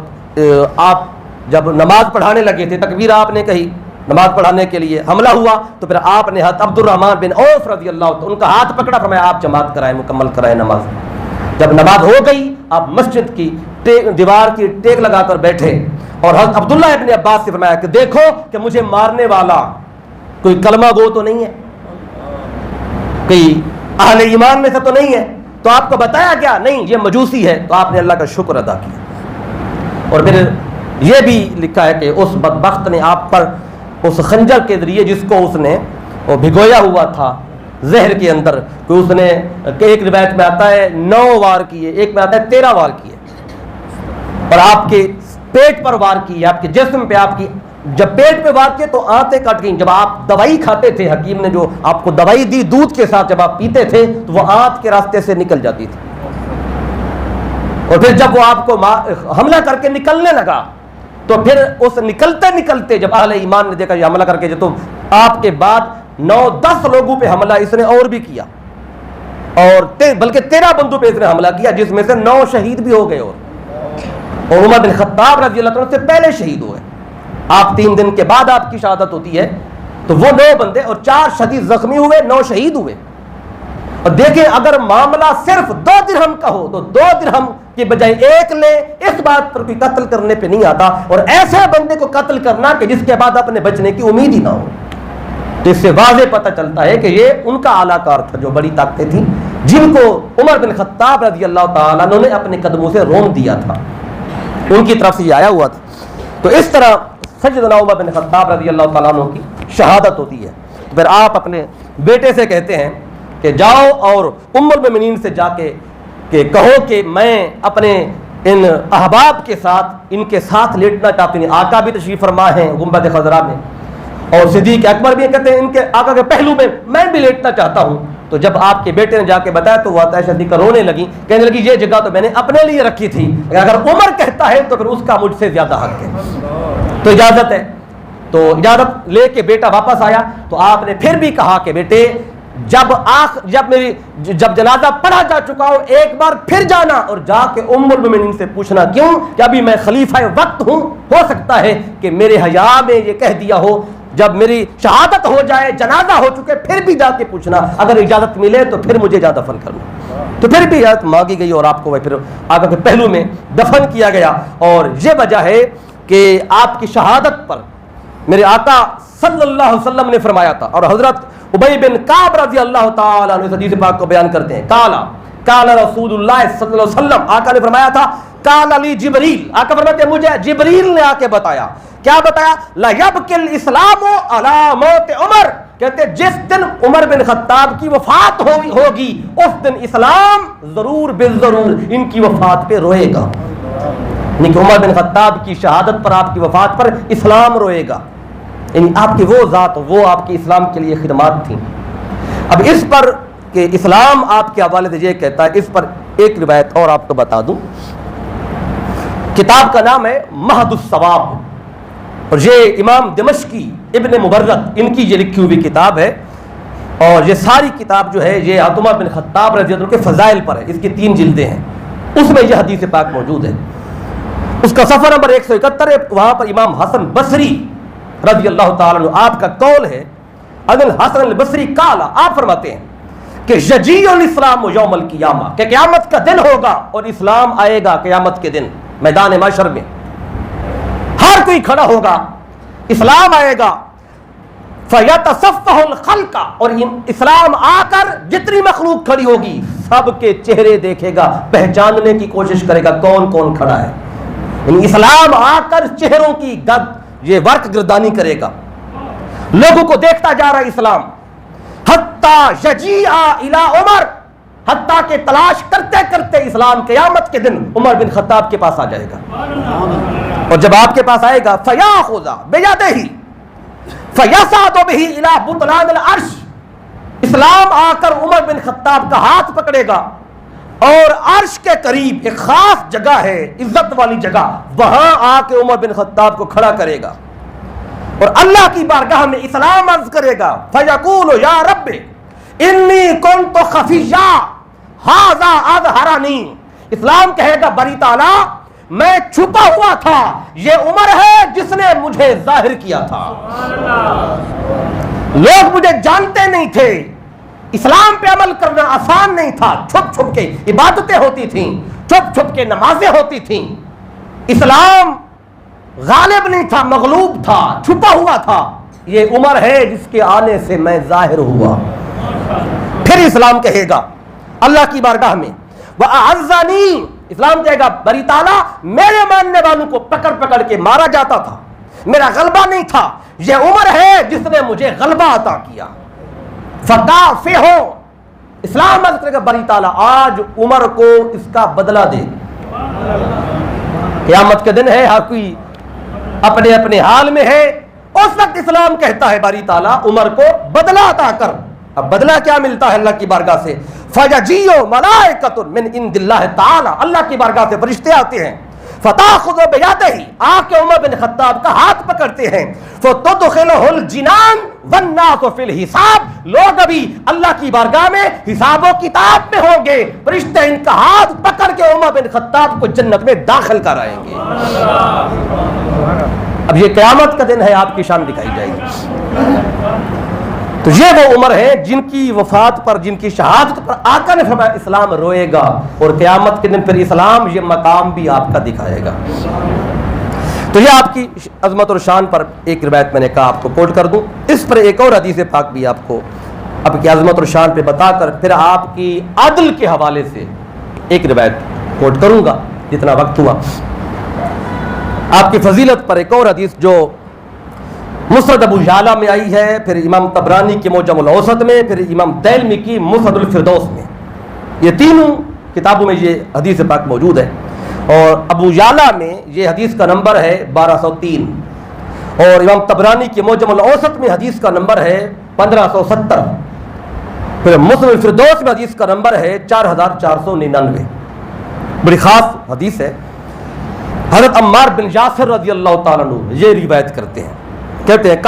آپ جب نماز پڑھانے لگے تھے، تکبیر آپ نے کہی نماز پڑھانے کے لیے، حملہ ہوا تو پھر آپ نے حضرت عبد الرحمن بن عوف رضی اللہ عنہ ان کا ہاتھ پکڑا، فرمایا آپ جماعت کرائیں، مکمل کرائیں نماز۔ جب نماز ہو گئی آپ مسجد کی دیوار کی ٹیک لگا کر بیٹھے، اور حضرت عبداللہ ابن عباس سے فرمایا کہ دیکھو کہ مجھے مارنے والا کوئی کلمہ گو تو نہیں ہے، کوئی اہل ایمان میں سے تو نہیں ہے؟ تو آپ کو بتایا گیا نہیں یہ مجوسی ہے۔ تو آپ نے اللہ کا شکر ادا کیا، اور پھر یہ بھی لکھا ہے کہ اس بدبخت نے آپ پر اس خنجر کے ذریعے جس کو اس نے وہ بھگویا ہوا تھا زہر کے اندر، کہ اس نے ایک روایت میں آتا ہے 9 وار کیے، ایک میں آتا ہے 13 وار کیے، اور آپ کے پیٹ پر وار کیے، آپ کے جسم پہ، آپ کی جب پیٹ پہ وار کیے تو آنتیں کٹ گئیں۔ جب آپ دوائی کھاتے تھے، حکیم نے جو آپ کو دوائی دی دودھ کے ساتھ جب آپ پیتے تھے تو وہ آنت کے راستے سے نکل جاتی تھی، اور پھر جب وہ آپ کو حملہ کر کے نکلنے لگا تو پھر اس نکلتے نکلتے جب اہل ایمان نے دیکھا یہ حملہ کر کے، تو آپ کے بعد 9-10 لوگوں پہ حملہ اس نے اور بھی کیا، اور بلکہ 13 بندوں پہ اس نے حملہ کیا، جس میں سے 9 شہید بھی ہو گئے، اور عمر بن خطاب رضی اللہ عنہ سے پہلے شہید ہوئے۔ آپ 3 دن کے بعد آپ کی شہادت ہوتی ہے، تو وہ 9 بندے اور 4 شدید زخمی ہوئے، 9 شہید ہوئے۔ اور دیکھیں اگر معاملہ صرف 2 درہم کا ہو تو 2 درہم کی بجائے 1 لے، اس بات پر کوئی قتل کرنے پہ نہیں آتا، اور ایسے بندے کو قتل کرنا کہ جس کے بعد اپنے بچنے کی امید ہی نہ ہو۔ تو اس سے واضح پتہ چلتا ہے کہ یہ ان کا اعلیٰ کار تھا، جو بڑی طاقتیں تھیں جن کو عمر بن خطاب رضی اللہ تعالیٰ عنہ نے اپنے قدموں سے رون دیا تھا، ان کی طرف سے یہ آیا ہوا تھا۔ تو اس طرح سیدنا عمر بن خطاب رضی اللہ تعالیٰ عنہ کی شہادت ہوتی ہے۔ تو پھر آپ اپنے بیٹے سے کہتے ہیں کہ جاؤ اور ام المومنین سے جا کے کہ کہو کہ میں اپنے ان احباب کے ساتھ ان کے ساتھ لیٹنا چاہتے ہیں. آقا بھی تشریف فرما ہیں گنبد خضرا میں, اور صدیق اکبر بھی کہتے ہیں ان کے آقا کے پہلو میں بھی لیٹنا چاہتا ہوں. تو جب آپ کے بیٹے نے جا کے بتایا تو وہ عائشہ صدیقہ رونے لگی, کہنے لگی یہ جگہ تو میں نے اپنے لیے رکھی تھی, اگر عمر کہتا ہے تو پھر اس کا مجھ سے زیادہ حق ہے. تو اجازت ہے. تو اجازت لے کے بیٹا واپس آیا تو آپ نے پھر بھی کہا کہ بیٹے جب جنازہ پڑھا جا چکا ہو ایک بار پھر جانا اور جا کے ام المؤمنین سے پوچھنا. کیوں کہ ابھی میں خلیفہ وقت ہوں, ہو سکتا ہے کہ میرے حیا میں یہ کہہ دیا ہو, جب میری شہادت ہو جائے جنازہ ہو چکے پھر بھی جا کے پوچھنا, اگر اجازت ملے تو پھر مجھے جا دفن کرنا. تو پھر بھی اجازت مانگی گئی اور آپ کو پھر آقا کے پہلو میں دفن کیا گیا. اور یہ وجہ ہے کہ آپ کی شہادت پر میرے آقا صلی اللہ علیہ وسلم نے فرمایا تھا, اور حضرت ابی بن کعب رضی اللہ تعالیٰ عنہ حدیث پاک کو بیان کرتے ہیں. قال رسول اللہ صلی اللہ علیہ وسلم, آقا نے فرمایا تھا, قال علی جبریل, آقا فرماتے ہیں مجھے جبریل نے آ کے بتایا. کیا بتایا؟ لا یبکی الاسلام علی موت عمر, کہتے جس دن عمر بن خطاب کی وفات ہوگی اس دن اسلام ضرور بالضرور ان کی وفات پہ روئے گا. یعنی کہ عمر بن خطاب کی شہادت پر, آپ کی وفات پر اسلام روئے گا. یعنی آپ کی وہ ذات, وہ آپ کی اسلام کے لیے خدمات تھیں. اب اس پر کہ اسلام آپ کے حوالے سے یہ کہتا ہے, اس پر ایک روایت اور آپ کو بتا دوں. کتاب کا نام ہے مہد الثواب, اور یہ امام دمشقی ابن مبرد ان کی یہ لکھی ہوئی کتاب ہے. اور یہ ساری کتاب جو ہے یہ عمر بن خطاب رضی اللہ عنہ کے فضائل پر ہے. اس کی 3 جلدیں ہیں, اس میں یہ حدیث پاک موجود ہے. اس کا صفحہ نمبر 171 ہے. وہاں پر امام حسن بصری رضی اللہ تعالیٰ عنہ, آپ کا قول ہے ان الحسن البصری قال, آپ فرماتے ہیں کہ یجیء الاسلام یوم القیامہ, کہ قیامت کا دن ہوگا اور اسلام آئے گا قیامت کے دن میدان محشر میں. ہر کوئی کھڑا ہوگا, اسلام آئے گا. فیتصفح الخلق, اور اسلام آ کر جتنی مخلوق کھڑی ہوگی سب کے چہرے دیکھے گا, پہچاننے کی کوشش کرے گا کون کون کھڑا ہے. یعنی اسلام آ کر چہروں کی یہ ورق گردانی کرے گا, لوگوں کو دیکھتا جا رہا ہے اسلام. حتی یجیء الی عمر, حتیٰ کہ تلاش کرتے کرتے اسلام قیامت کے دن عمر بن خطاب کے پاس آ جائے گا. اور جب آپ کے پاس آئے گا فیاخذ بیدہ فیصعد بہ الی بطلان العرش, اسلام آ کر عمر بن خطاب کا ہاتھ پکڑے گا اور عرش کے قریب ایک خاص جگہ ہے, عزت والی جگہ, وہاں آ کے عمر بن خطاب کو کھڑا کرے گا اور اللہ کی بارگاہ میں اسلام عرض کرے گا. فیقول یا رب انی کنت خفیا ھذا اظہرنی, اسلام کہے گا بری تعالی میں چھپا ہوا تھا, یہ عمر ہے جس نے مجھے ظاہر کیا تھا. لوگ مجھے جانتے نہیں تھے, اسلام پہ عمل کرنا آسان نہیں تھا, چھپ چھپ کے عبادتیں ہوتی تھیں, چھپ چھپ کے نمازیں ہوتی تھیں. اسلام غالب نہیں تھا, مغلوب تھا, چھپا ہوا تھا. یہ عمر ہے جس کے آنے سے میں ظاہر ہوا. پھر اسلام کہے گا اللہ کی بارگاہ میں وَأَعَزَّنِي, اسلام کہے گا بری تعالیٰ میرے ماننے والوں کو پکڑ پکڑ کے مارا جاتا تھا, میرا غلبہ نہیں تھا, یہ عمر ہے جس نے مجھے غلبہ عطا کیا. فَدَافِعُ, اسلام عرض کرے گا بری تعالیٰ آج عمر کو اس کا بدلہ دے. قیامت کے دن ہے, ہر کوئی اپنے اپنے حال میں ہے. اس وقت اسلام کہتا ہے باری تعالیٰ عمر کو بدلہ عطا کر. اب بدلہ کیا ملتا ہے اللہ کی بارگاہ سے؟ فَيَجِيُّ مَلَائِكَةٌ مِّنْ عِندِ اللَّهِ تَعَالَى, اللہ کی بارگاہ سے فرشتے آتے ہیں. فَتَأْخُذُ بِيَدِهِ, آ کے عمر بن خطاب کا ہاتھ پکڑتے ہیں. فَتُدْخِلُهُ الْجِنَانَ وَالنَّاسُ فِي الْحِسَابِ, لوگ ابھی اللہ کی بارگاہ میں حساب و کتاب میں ہوں گے, فرشتے ان کا ہاتھ پکڑ کے عمر بن خطاب کو جنت میں داخل کرائیں گے. اب یہ قیامت کا دن ہے, آپ کی شان دکھائی جائے گی. تو یہ وہ عمر ہے جن کی وفات پر, جن کی شہادت پر آقا نے فرمایا اسلام روئے گا, اور قیامت کے دن پھر اسلام یہ مقام بھی آپ کا دکھائے گا. تو یہ آپ کی عظمت اور شان پر ایک روایت میں نے کہا آپ کو کوٹ کر دوں. اس پر ایک اور حدیث پاک بھی آپ کو آپ کی عظمت اور شان پہ بتا کر پھر آپ کی عدل کے حوالے سے ایک روایت کوٹ کروں گا جتنا وقت ہوا. آپ کی فضیلت پر ایک اور حدیث جو مسند ابو یعلا میں آئی ہے, پھر امام طبرانی کی معجم الاوسط میں, پھر امام دیلمی کی مسند الفردوس میں, یہ تینوں کتابوں میں یہ حدیث پاک موجود ہے. اور ابو یعلا میں یہ حدیث کا نمبر ہے 1203، اور امام طبرانی کے معجم الاوسط میں حدیث کا نمبر ہے 1570، پھر مسلم الفردوس میں حدیث کا نمبر ہے 4499۔ بڑی خاص حدیث ہے۔ حضرت عمار بن یاسر رضی اللہ تعالیٰ عنہ یہ روایت کرتے ہیں، کہتے ہیں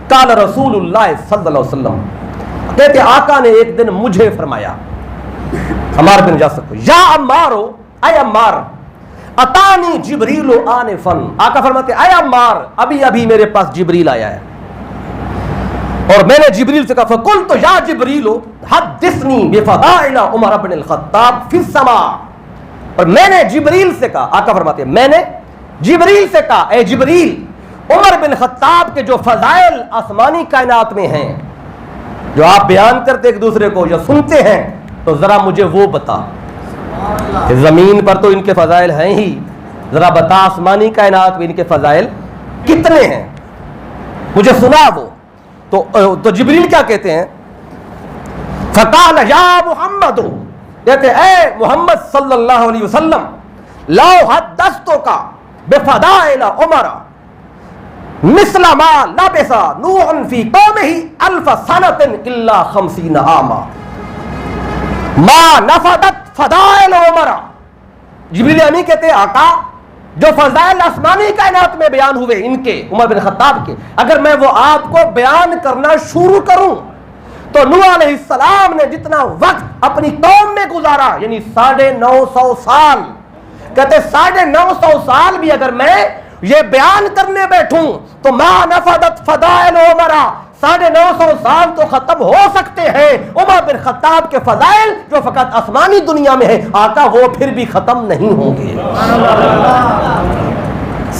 قال رسول اللہ صلی اللہ علیہ وسلم، کہتے ہیں آقا نے ایک دن مجھے فرمایا، عمار بن یاسر کو، یا عمارو، اے عمار، اتانی جبریل آنفا، آقا فرماتے اے عمار ابھی ابھی میرے پاس جبریل آیا ہے، اور میں نے جبریل سے کہا فقلت یا جبریل حدثنی بفضائل عمر بن الخطاب فی السماء، اور میں نے جبریل سے کہا، آقا فرماتے ہیں میں نے جبریل سے کہا اے جبریل، عمر بن خطاب کے جو فضائل آسمانی کائنات میں ہیں، جو آپ بیان کرتے ایک دوسرے کو یا سنتے ہیں، تو ذرا مجھے وہ بتا کہ زمین پر تو ان کے فضائل ہیں ہی، ذرا بتا آسمانی کائنات میں ان کے فضائل کتنے ہیں، مجھے سنا وہ۔ تو جبریل کیا کہتے ہیں، فقال یا محمد، کہتے ہیں اے محمد صلی اللہ علیہ وسلم، لو حدثتک بفضائل عمر مثل ما لبث نوح فی قومہ 1000 سنۃ الا 50 عاما ما نفدت فضائل عمر۔ جبریل امین کہتے ہیں آقا جو فضائل آسمانی کائنات میں بیان ہوئے ان کے، عمر بن خطاب کے، اگر میں وہ آپ کو بیان کرنا شروع کروں تو نوح علیہ السلام نے جتنا وقت اپنی قوم میں گزارا، یعنی 950 سال، کہتے 950 سال بھی اگر میں یہ بیان کرنے بیٹھوں تو ما نفدت فضائل عمر، 950 سال تو ختم ہو سکتے ہیں عمر بن خطاب کے فضائل جو فقط آسمانی دنیا میں ہے، آقا وہ پھر بھی ختم نہیں ہوں گے۔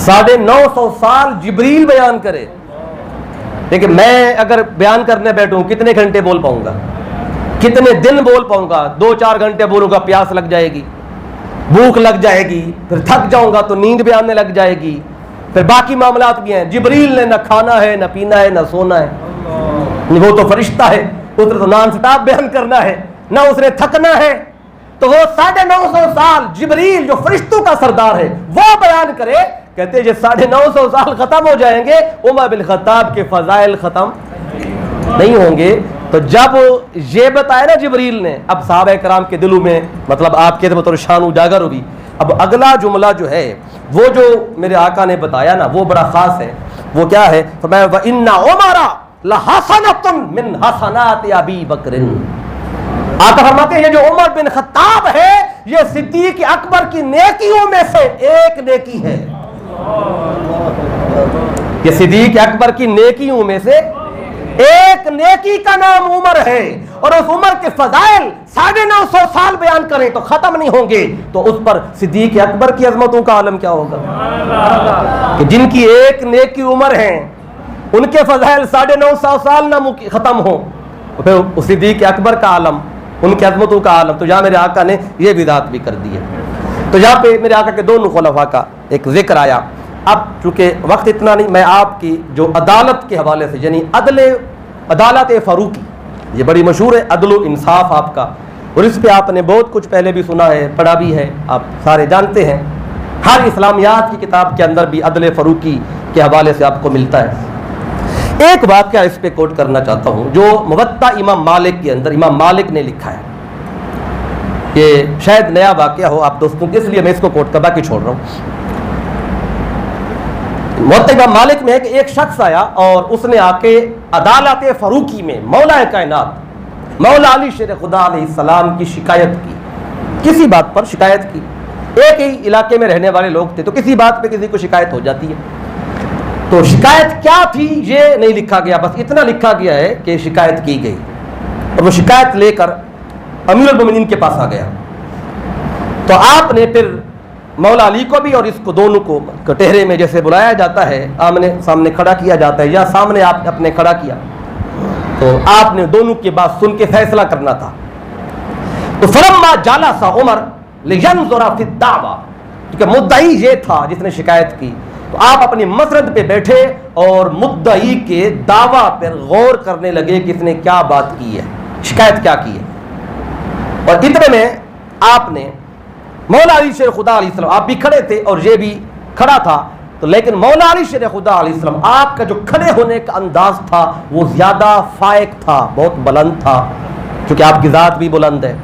950 سال جبریل بیان کرے، لیکن میں اگر بیان کرنے بیٹھوں کتنے گھنٹے بول پاؤں گا، کتنے دن بول پاؤں گا؟ 2-4 گھنٹے بولوں گا، پیاس لگ جائے گی، بھوک لگ جائے گی، پھر تھک جاؤں گا تو نیند بھی آنے لگ جائے گی، پھر باقی معاملات بھی ہیں۔ جبریل نے نہ کھانا ہے، نہ پینا ہے، نہ سونا ہے، وہ تو فرشتہ ہے، اس نے تو نان سٹاپ بیان کرنا ہے، نہ اس نے تھکنا ہے، تو وہ 950 سال جبریل جو فرشتوں کا سردار ہے وہ بیان کرے، کہتے ہیں یہ 950 سال ختم ہو جائیں گے، عمر بن خطاب کے فضائل ختم نہیں ہوں گے۔ تو جب یہ بتایا نا جبریل نے، اب صحابہ کرام کے دلوں میں مطلب آپ کے بطور شان اجاگر ہوگی۔ اب اگلا جملہ جو ہے وہ جو میرے آقا نے بتایا نا وہ بڑا خاص ہے، وہ کیا ہے؟ فرمایا وَإِنَّ عُمَرَ لَحَسَنَةٌ مِّنْ حَسَنَاتِ أَبِي بَكْرٍ۔ آقا فرماتے ہیں یہ جو عمر بن خطاب ہے یہ صدیق اکبر کی نیکیوں میں سے ایک نیکی ہے، یہ صدیق اکبر کی نیکیوں میں سے ایک نیکی کا نام عمر ہے، اور اس عمر کے فضائل 950 سال بیان کریں تو ختم نہیں ہوں گے، تو اس پر صدیق اکبر کی عظمتوں کا عالم کیا ہوگا کہ جن کی ایک نیکی عمر ہیں ان کے فضائل 950 سال نہ ختم ہوں، پھر صدیق اکبر کا عالم، ان کی عظمتوں کا عالم۔ تو یہاں میرے آقا نے یہ وضاحت بھی کر دی ہے۔ تو یہاں پہ میرے آقا کے دونوں خلفاء کا ایک ذکر آیا۔ اب چونکہ وقت اتنا نہیں، میں آپ کی جو عدالت کے حوالے سے، یعنی عدالت فاروقی، یہ بڑی مشہور ہے، عدل و انصاف آپ کا، اور اس پہ آپ نے بہت کچھ پہلے بھی سنا ہے، پڑھا بھی ہے، آپ سارے جانتے ہیں، ہر اسلامیات کی کتاب کے اندر بھی عدل فاروقی کے حوالے سے آپ کو ملتا ہے۔ ایک واقعہ اس پہ کوٹ کرنا چاہتا ہوں جو موطا امام مالک کے اندر امام مالک نے لکھا ہے، یہ شاید نیا واقعہ ہو آپ دوستوں کے، اس لیے میں اس کو کوٹ کر باقی چھوڑ رہا ہوں۔ موطا امام مالک میں ہے کہ ایک شخص آیا اور اس نے آ کے عدالت فاروقی میں مولا کائنات مولا علی شیر خدا علیہ السلام کی شکایت کی، کسی بات پر شکایت کی، ایک ہی علاقے میں رہنے والے لوگ تھے تو کسی بات پہ کسی کو شکایت ہو جاتی ہے، تو شکایت کیا تھی یہ نہیں لکھا گیا، بس اتنا لکھا گیا ہے کہ شکایت کی گئی، اور وہ شکایت لے کر امیر المومنین کے پاس آ گیا، تو آپ نے پھر مولا علی کو بھی اور اس کو دونوں کو کٹہرے میں جیسے بلایا جاتا ہے، آمنے سامنے کھڑا کیا جاتا ہے یا سامنے آپ اپنے کھڑا کیا، تو آپ نے دونوں کی بات سن کے فیصلہ کرنا تھا۔ تو فلما جالس عمر لینظر فی الدعوی، کیونکہ مدعی یہ تھا جس نے شکایت کی، تو آپ اپنی مسرد پہ بیٹھے اور مدعی کے دعویٰ پر غور کرنے لگے کہ اس نے کیا بات کی ہے، شکایت کیا کی ہے، اور اتنے میں آپ نے مولا علی شیر خدا علیہ السلام آپ بھی کھڑے تھے اور یہ بھی کھڑا تھا، تو لیکن مولا علی شیر خدا علیہ السلام آپ کا جو کھڑے ہونے کا انداز تھا وہ زیادہ فائق تھا، بہت بلند تھا، کیونکہ آپ کی ذات بھی بلند ہے.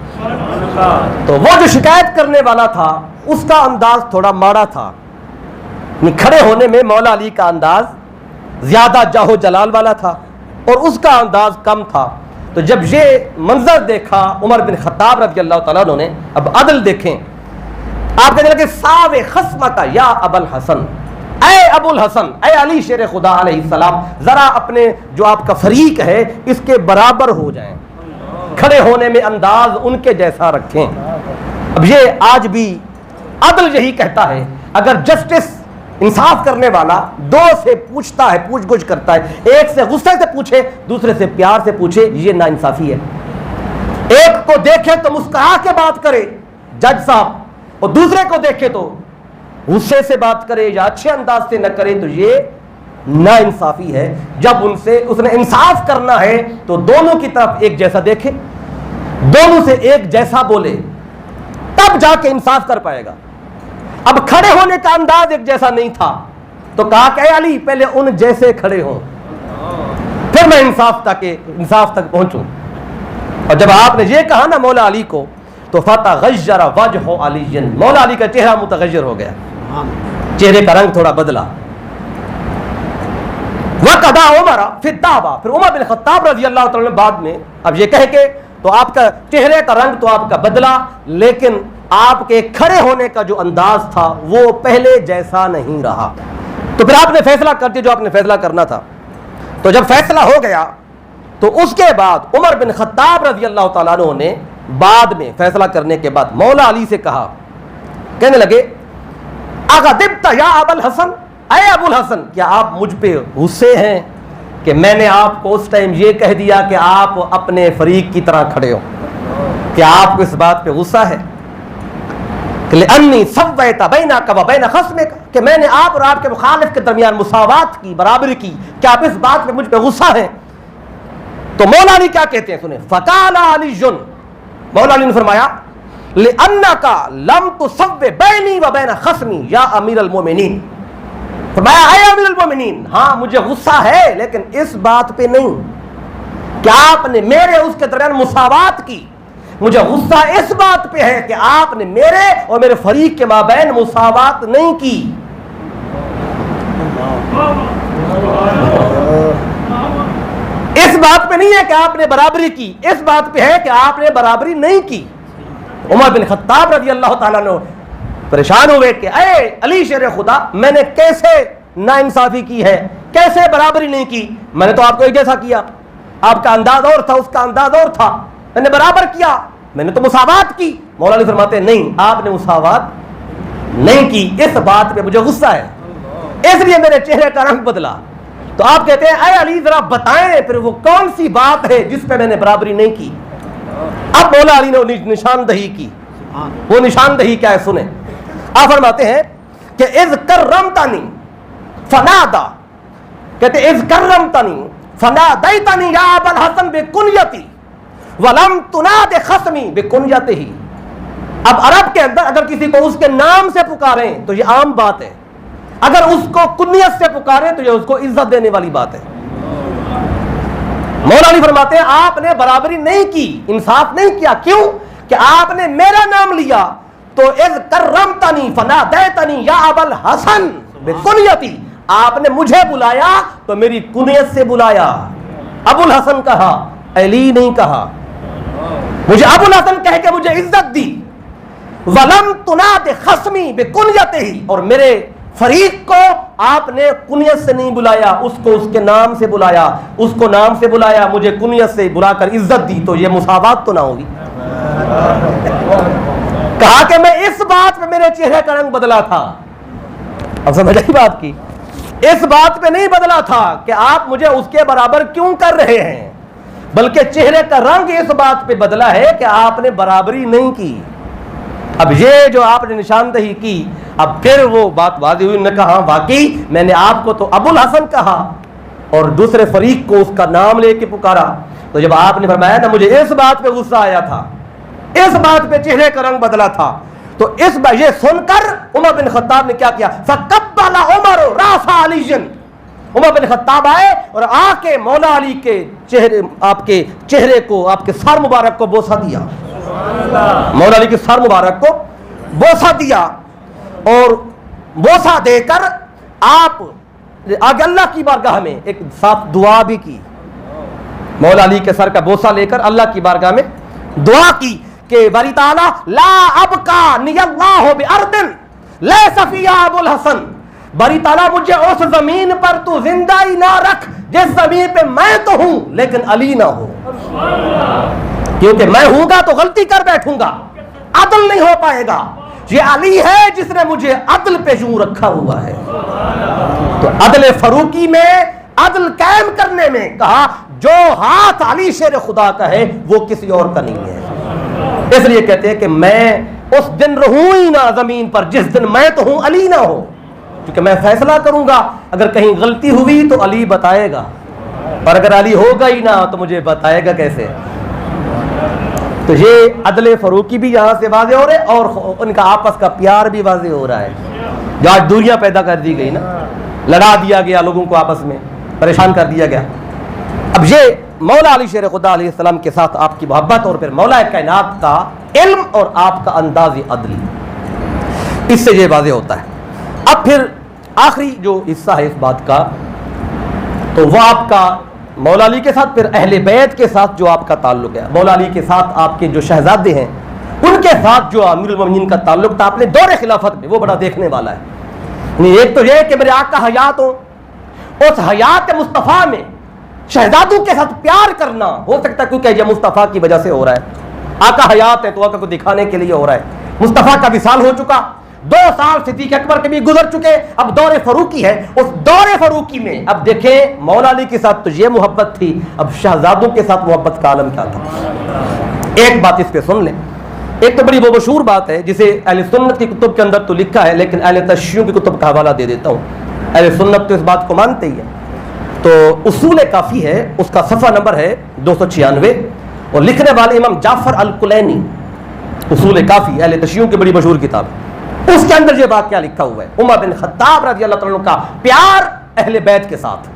تو وہ جو شکایت کرنے والا تھا اس کا انداز تھوڑا ماڑا تھا، کھڑے ہونے میں مولا علی کا انداز زیادہ جاہو جلال والا تھا اور اس کا انداز کم تھا. تو جب یہ منظر دیکھا عمر بن خطاب رضی اللہ تعالیٰ عنہ نے، اب عدل دیکھیں، آپ کہنے لگے ساو خصمک یا ابا الحسن، اے ابو الحسن، اے علی شیر خدا علیہ السلام، ذرا اپنے جو آپ کا فریق ہے اس کے برابر ہو جائیں، کھڑے ہونے میں انداز ان کے جیسا رکھیں. اب یہ آج بھی عدل یہی کہتا ہے، اگر جسٹس انصاف کرنے والا دو سے پوچھتا ہے، پوچھ گچھ کرتا ہے، ایک سے غصے سے پوچھے دوسرے سے پیار سے پوچھے، یہ ناانصافی ہے. ایک کو دیکھے تو مسکرا کے بات کرے جج صاحب، اور دوسرے کو دیکھے تو غصے سے بات کرے یا اچھے انداز سے نہ کرے، تو یہ ناانصافی ہے. جب ان سے اس نے انصاف کرنا ہے تو دونوں کی طرف ایک جیسا دیکھے، دونوں سے ایک جیسا بولے، تب جا کے انصاف کر پائے گا. اب کھڑے ہونے کا انداز ایک جیسا نہیں تھا تو کہا کہ اے علی پہلے ان جیسے کھڑے ہوں پھر میں انصاف تک پہنچوں. اور جب آپ نے یہ کہا نا مولا علی کو تو فتغیر وجہ علی، مولا علی کا چہرہ متغیر ہو گیا، چہرے کا رنگ تھوڑا بدلا. وقضى عمر فی الدعوہ، پھر عمر بن خطاب رضی اللہ تعالیٰ بعد میں اب یہ کہہ کے تو آپ کا چہرے کا رنگ تو آپ کا بدلا، لیکن آپ کے کھڑے ہونے کا جو انداز تھا وہ پہلے جیسا نہیں رہا. تو پھر آپ نے فیصلہ کر دیا جو آپ نے فیصلہ کرنا تھا. تو جب فیصلہ ہو گیا تو اس کے بعد عمر بن خطاب رضی اللہ تعالیٰ عنہ نے بعد میں فیصلہ کرنے کے بعد مولا علی سے کہا، کہنے لگے اغضبت یا ابا الحسن، اے ابو الحسن کیا آپ مجھ پہ غصے ہیں کہ میں نے آپ کو اس ٹائم یہ کہہ دیا کہ آپ اپنے فریق کی طرح کھڑے ہو؟ کیا آپ کو اس بات پہ غصہ ہے لِأَنِّي سَوَّيْتَ بَيْنَكَ وَبَيْنَ خَصْمِكَ، کہ میں نے آپ اور آپ کے مخالف کے درمیان مساوات کی، برابری کی، کیا آپ اس بات پہ مجھ پہ غصہ ہیں؟ تو مولا علی کیا کہتے ہیں سنیں، فَقَالَ عَلِيٌّ، مولا علی نے فرمایا لِأَنَّكَ لَمْ تُسَوِّ بَيْنِي وَبَيْنَ خَصْمِي یا امیر المومنین، فرمایا اے امیر المومنین، ہاں مجھے غصہ ہے لیکن اس بات پہ نہیں کہ آپ نے میرے اس کے درمیان مساوات کی، مجھے غصہ اس بات پہ ہے کہ آپ نے میرے اور میرے فریق کے مابین مساوات نہیں کی. اس بات پہ نہیں ہے کہ آپ نے برابری کی، اس بات پہ ہے کہ آپ نے برابری نہیں کی. عمر بن خطاب رضی اللہ تعالیٰ عنہ پریشان ہوئے کہ اے علی شیر خدا، میں نے کیسے ناانصافی کی ہے، کیسے برابری نہیں کی؟ میں نے تو آپ کو ایک جیسا کیا، آپ کا انداز اور تھا، اس کا انداز اور تھا، میں نے برابر کیا، میں نے تو مساوات کی. مولا علی فرماتے ہیں نہیں، آپ نے مساوات نہیں کی، اس بات پہ مجھے غصہ ہے، اس لیے میرے چہرے کا رنگ بدلا. تو آپ کہتے ہیں اے علی ذرا بتائیں پھر وہ کون سی بات ہے جس پہ میں نے برابری نہیں کی. اب مولا علی نے نشاندہی کی. وہ نشاندہی کیا ہے سنیں. آپ فرماتے ہیں کہ اذ کرمتنی فنادا، کہتے اذ کرمتنی فنادیتنی یا ابا الحسن بکنیتی ولم تناد خصمی بکنیتہ. اب عرب کے اندر اگر کسی کو اس کے نام سے پکاریں تو یہ عام بات ہے، اگر اس کو کنیت سے پکاریں تو یہ اس کو عزت دینے والی بات ہے. مولا علی فرماتے ہیں آپ نے برابری نہیں کی، انصاف نہیں کیا. کیوں؟ کہ آپ نے میرا نام لیا تو اذ کرمتنی فنادیتنی یا ابا الحسن بکنیتی، آپ نے مجھے بلایا تو میری کنیت سے بلایا، ابو الحسن کہا، علی نہیں کہا. مجھے ابو الحسن کہہ کے مجھے عزت دی. ولم تناد خصمی بکنیتہ، اور میرے فریق کو آپ نے کنیت سے نہیں بلایا، اس کو اس کے نام سے بلایا، اس کو نام سے بلایا، مجھے کنیت سے بلا کر عزت دی. تو یہ مساوات تو نہ ہوگی. کہا کہ میں اس بات پہ میرے چہرے کا رنگ بدلا تھا. اب سمجھ آئی بات کی؟ اس بات پہ نہیں بدلا تھا کہ آپ مجھے اس کے برابر کیوں کر رہے ہیں، بلکہ چہرے کا رنگ اس بات پہ بدلا ہے کہ آپ نے برابری نہیں کی. اب یہ جو آپ نے نشاندہی کی، اب پھر وہ بات واضح ہوئی. نے کہا واقعی میں نے آپ کو تو ابو الحسن کہا اور دوسرے فریق کو اس کا نام لے کے پکارا. تو جب آپ نے فرمایا نا مجھے اس بات پہ غصہ آیا تھا، اس بات پہ چہرے کا رنگ بدلا تھا، تو اس بار یہ سن کر عمر بن خطاب نے کیا کیا؟ فقبل عمر راس علی، عمر بن خطاب آئے اور آ کے مولا علی کے چہرے، آپ کے چہرے کو، آپ کے سر مبارک کو بوسہ دیا، مولا علی کے سر مبارک کو بوسہ دیا، اور بوسہ دے کر آپ آگے اللہ کی بارگاہ میں ایک ساتھ دعا بھی کی، مولا علی کے سر کا بوسہ لے کر اللہ کی بارگاہ میں دعا کی کہ باری تعالیٰ لا ابقانی اللہ بارض لیس فیہا ابو الحسن، باری تعالیٰ مجھے اس زمین پر تو زندہ ہی نہ رکھ جس زمین پہ میں تو ہوں لیکن علی نہ ہو، کیونکہ میں ہوں گا تو غلطی کر بیٹھوں گا، عدل نہیں ہو پائے گا، یہ علی ہے جس نے مجھے عدل پہ یوں رکھا ہوا ہے۔ تو عدل فروقی میں، عدل قائم کرنے میں کہا جو ہاتھ علی شیر خدا کا ہے وہ کسی اور کا نہیں ہے، اس لیے کہتے ہیں کہ میں اس دن رہوں ہی نہ زمین پر جس دن میں تو ہوں علی نہ ہو، کیونکہ میں فیصلہ کروں گا، اگر کہیں غلطی ہوئی تو علی بتائے گا، اور اگر علی ہوگا ہی نہ تو مجھے بتائے گا کیسے؟ تو یہ عدل فروقی بھی یہاں سے واضح ہو رہے، اور ان کا آپس کا پیار بھی واضح ہو رہا ہے، جو آج دوریاں پیدا کر دی گئی نا، لڑا دیا گیا لوگوں کو، آپس میں پریشان کر دیا گیا۔ اب یہ مولا علی شیر خدا علیہ السلام کے ساتھ آپ کی محبت، اور پھر مولا کائنات کا علم اور آپ کا انداز عدل، اس سے یہ واضح ہوتا ہے۔ اب پھر آخری جو حصہ ہے اس بات کا، تو وہ آپ کا مولا علی کے ساتھ، پھر اہل بیت کے ساتھ جو آپ کا تعلق ہے، مولا علی کے ساتھ آپ کے جو شہزادے ہیں ان کے ساتھ جو امیر المومنین کا تعلق تھا اپنے دور خلافت میں، وہ بڑا دیکھنے والا ہے۔ ایک تو یہ کہ میرے آقا حیات ہو، اس حیات مصطفیٰ میں شہزادوں کے ساتھ پیار کرنا ہو سکتا ہے کیونکہ یہ مصطفیٰ کی وجہ سے ہو رہا ہے، آقا حیات ہے تو آقا کو دکھانے کے لیے ہو رہا ہے، مصطفیٰ کا وصال ہو چکا، 2 سال صدیق اکبر کے بھی گزر چکے، اب دور فروقی ہے، اس دور فروقی میں اب دیکھیں مولا علی کے ساتھ تو یہ محبت تھی، اب شہزادوں کے ساتھ محبت کا عالم کیا تھا۔ ایک بات اس پہ سن لیں، ایک تو بڑی وہ مشہور بات ہے جسے اہل سنت کی کتب کے اندر تو لکھا ہے، لیکن اہل تشیع کی کتب کا حوالہ دے دیتا ہوں، اہل سنت تو اس بات کو مانتے ہی ہے۔ تو اصول کافی ہے، اس کا صفحہ نمبر ہے 296، اور لکھنے والے امام جعفر الکلینی، اصول کافی اہل تشیع کی بڑی مشہور کتاب، اس کے اندر یہ واقعہ لکھا ہوا ہے، عمر بن خطاب رضی اللہ تعالیٰ عنہ کا پیار اہل بیت کے ساتھ،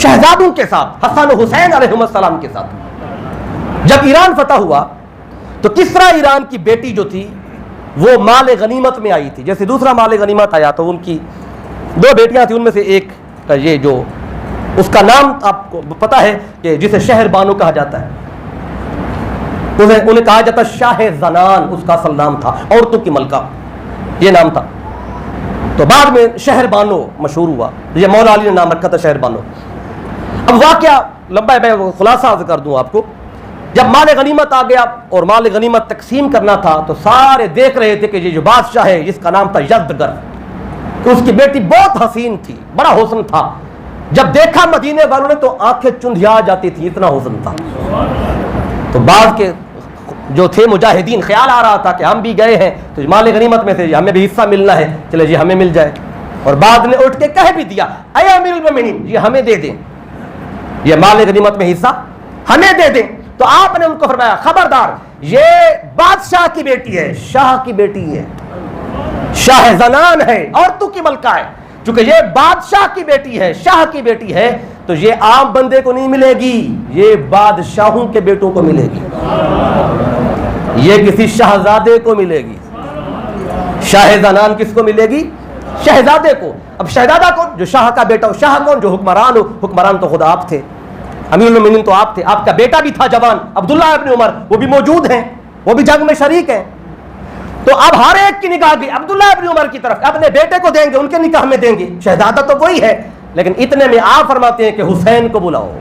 شہزادوں کے ساتھ، حسن و حسین علیہم السلام کے ساتھ۔ جب ایران فتح ہوا تو کسرا ایران کی بیٹی جو تھی وہ مال غنیمت میں آئی تھی، جیسے دوسرا مال غنیمت آیا تو ان کی 2 بیٹیاں تھیں، ان میں سے ایک کا یہ جو اس کا نام آپ کو پتہ ہے کہ جسے شہر بانو کہا جاتا ہے، انہیں کہا جاتا شاہ زنان، اس کا اصل نام تھا، عورتوں کی ملکہ یہ نام تھا، تو بعد میں شہر بانو مشہور ہوا، یہ مولا علی نے نام رکھا تھا شہر بانو۔ اب واقعہ لمبا ہے، میں خلاصہ عرض کر دوں آپ کو، جب مال غنیمت آ گیا اور مال غنیمت تقسیم کرنا تھا تو سارے دیکھ رہے تھے کہ یہ جو بادشاہ ہے جس کا نام تھا یزدگر، تو اس کی بیٹی بہت حسین تھی، بڑا حسن تھا، جب دیکھا مدینے والوں نے تو آنکھیں چندھیا جاتی تھی، اتنا حسن تھا۔ تو بعض کے جو تھے مجاہدین خیال آ رہا تھا کہ ہم بھی گئے ہیں تو مال غنیمت میں سے ہمیں بھی حصہ ملنا ہے، چلے جی ہمیں مل جائے، اور بعد نے اٹھ کے کہہ بھی دیا اے امیر المومنین یہ ہمیں دے دیں، یہ مال غنیمت میں حصہ ہمیں دے دیں۔ تو آپ نے ان کو فرمایا خبردار، یہ بادشاہ کی بیٹی ہے، شاہ کی بیٹی ہے، شاہ زنان ہے، عورتوں کی ملکہ ہے، چونکہ یہ بادشاہ کی بیٹی ہے، شاہ کی بیٹی ہے، تو یہ عام بندے کو نہیں ملے گی، یہ بادشاہوں کے بیٹوں کو ملے گی، یہ کسی شہزادے کو ملے گی۔ شاہ زنان کس کو ملے گی؟ شہزادے کو۔ اب شہزادہ کون؟ جو شاہ کا بیٹا ہو۔ شاہ کون؟ جو حکمران ہو۔ حکمران تو خود آپ تھے، امیر المومنین تو آپ تھے، آپ کا بیٹا بھی تھا جوان عبداللہ ابن عمر، وہ بھی موجود ہیں، وہ بھی جنگ میں شریک ہیں۔ تو اب ہر ایک کی نگاہ گئی عبداللہ ابن عمر کی طرف، اپنے بیٹے کو دیں گے، ان کے نکاح میں دیں گے، شہزادہ تو وہی ہے، لیکن اتنے میں آپ فرماتے ہیں کہ حسین کو بلاؤ۔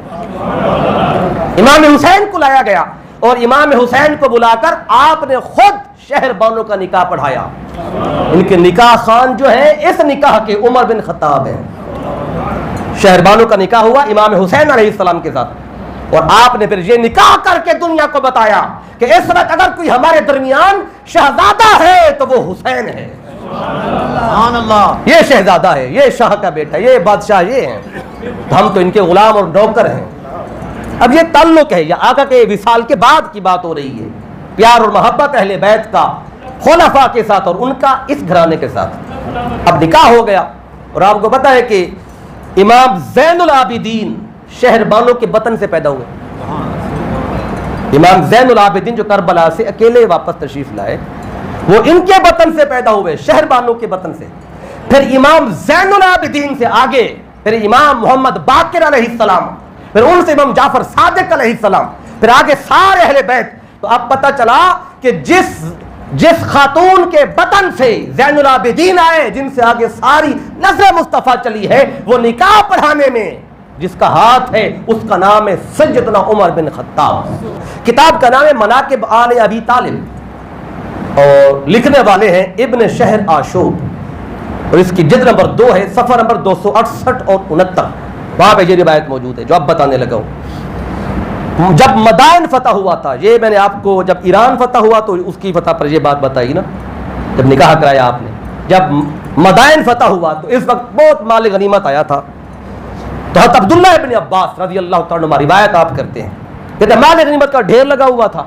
امام حسین کو لایا گیا، اور امام حسین کو بلا کر آپ نے خود شہر بانو کا نکاح پڑھایا۔ ان کے نکاح خان جو ہے اس نکاح کے عمر بن خطاب ہیں۔ شہر بانو کا نکاح ہوا امام حسین علیہ السلام کے ساتھ، اور آپ نے پھر یہ نکاح کر کے دنیا کو بتایا کہ اس وقت اگر کوئی ہمارے درمیان شہزادہ ہے تو وہ حسین ہے۔ سبحان اللہ، یہ شہزادہ ہے، یہ شاہ کا بیٹا، یہ بادشاہ یہ ہیں، تو ہم تو ان کے غلام اور نوکر ہیں۔ اب یہ تعلق ہے، یہ آقا کے وصال کے بعد کی بات ہو رہی ہے، پیار اور محبت اہل بیت کا خلفاء کے ساتھ اور ان کا اس گھرانے کے ساتھ اب نکاح ہو گیا. اور آپ کو پتا ہے کہ امام زین العابدین شہر بانو کے وطن سے پیدا ہوئے. امام زین العابدین جو کربلا سے اکیلے واپس تشریف لائے وہ ان کے وطن سے پیدا ہوئے, شہر بانو کے وطن سے. پھر امام زین العابدین سے آگے پھر امام محمد باقر علیہ السلام, پھر ان سے امام جعفر صادق علیہ السلام, پھر آگے سارے اہل بیت. تو اب پتہ چلا کہ جس خاتون کے وطن سے زین العابدین آئے, جن سے آگے ساری نسل مصطفیٰ چلی ہے, وہ نکاح پڑھانے میں جس کا ہاتھ ہے اس کا نام ہے سیدنا عمر بن خطاب. کتاب کا نام ہے مناقب آل ابی طالب اور لکھنے والے ہیں ابن شہر آشوب, اور اس کی جلد نمبر 2 ہے, صفحہ نمبر 268 اور 69. وہاں پہ یہ روایت موجود ہے جو اب بتانے لگا ہوں. جب مدائن فتح ہوا تھا, یہ میں نے آپ کو جب ایران فتح ہوا تو اس کی فتح پر یہ بات بتائی نا, جب نکاح کرایا آپ نے. جب مدائن فتح ہوا تو اس وقت بہت مال غنیمت آیا تھا. تو حضرت عبداللہ ابن عباس رضی اللہ تعالیٰ عنہ روایت آپ کرتے ہیں کہ مال غنیمت کا ڈھیر لگا ہوا تھا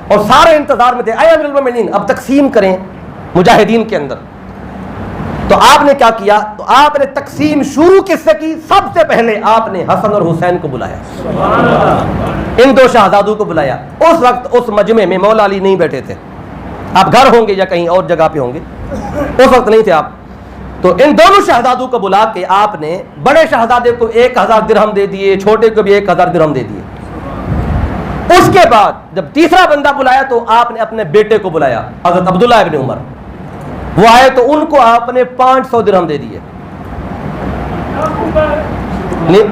اور سارے انتظار میں تھے, اے امیر المومنین اب تقسیم کریں مجاہدین کے اندر. تو آپ نے کیا کیا, تو آپ نے تقسیم شروع کس سے کی؟ سب سے پہلے آپ نے حسن اور حسین کو بلایا, ان 2 شہزادوں کو بلایا. اس وقت اس مجمع میں مولا علی نہیں بیٹھے تھے, آپ گھر ہوں گے یا کہیں اور جگہ پہ ہوں گے, اس وقت نہیں تھے آپ. تو ان دونوں شہزادوں کو بلا کے آپ نے بڑے شہزادے کو 1000 درہم دے دیے, چھوٹے کو بھی 1000 درہم دے دیے. اس کے بعد جب تیسرا بندہ بلایا تو آپ نے اپنے بیٹے کو بلایا, حضرت عبداللہ ابن عمر. وہ آئے تو ان کو آپ نے 500 درہم دے دیے.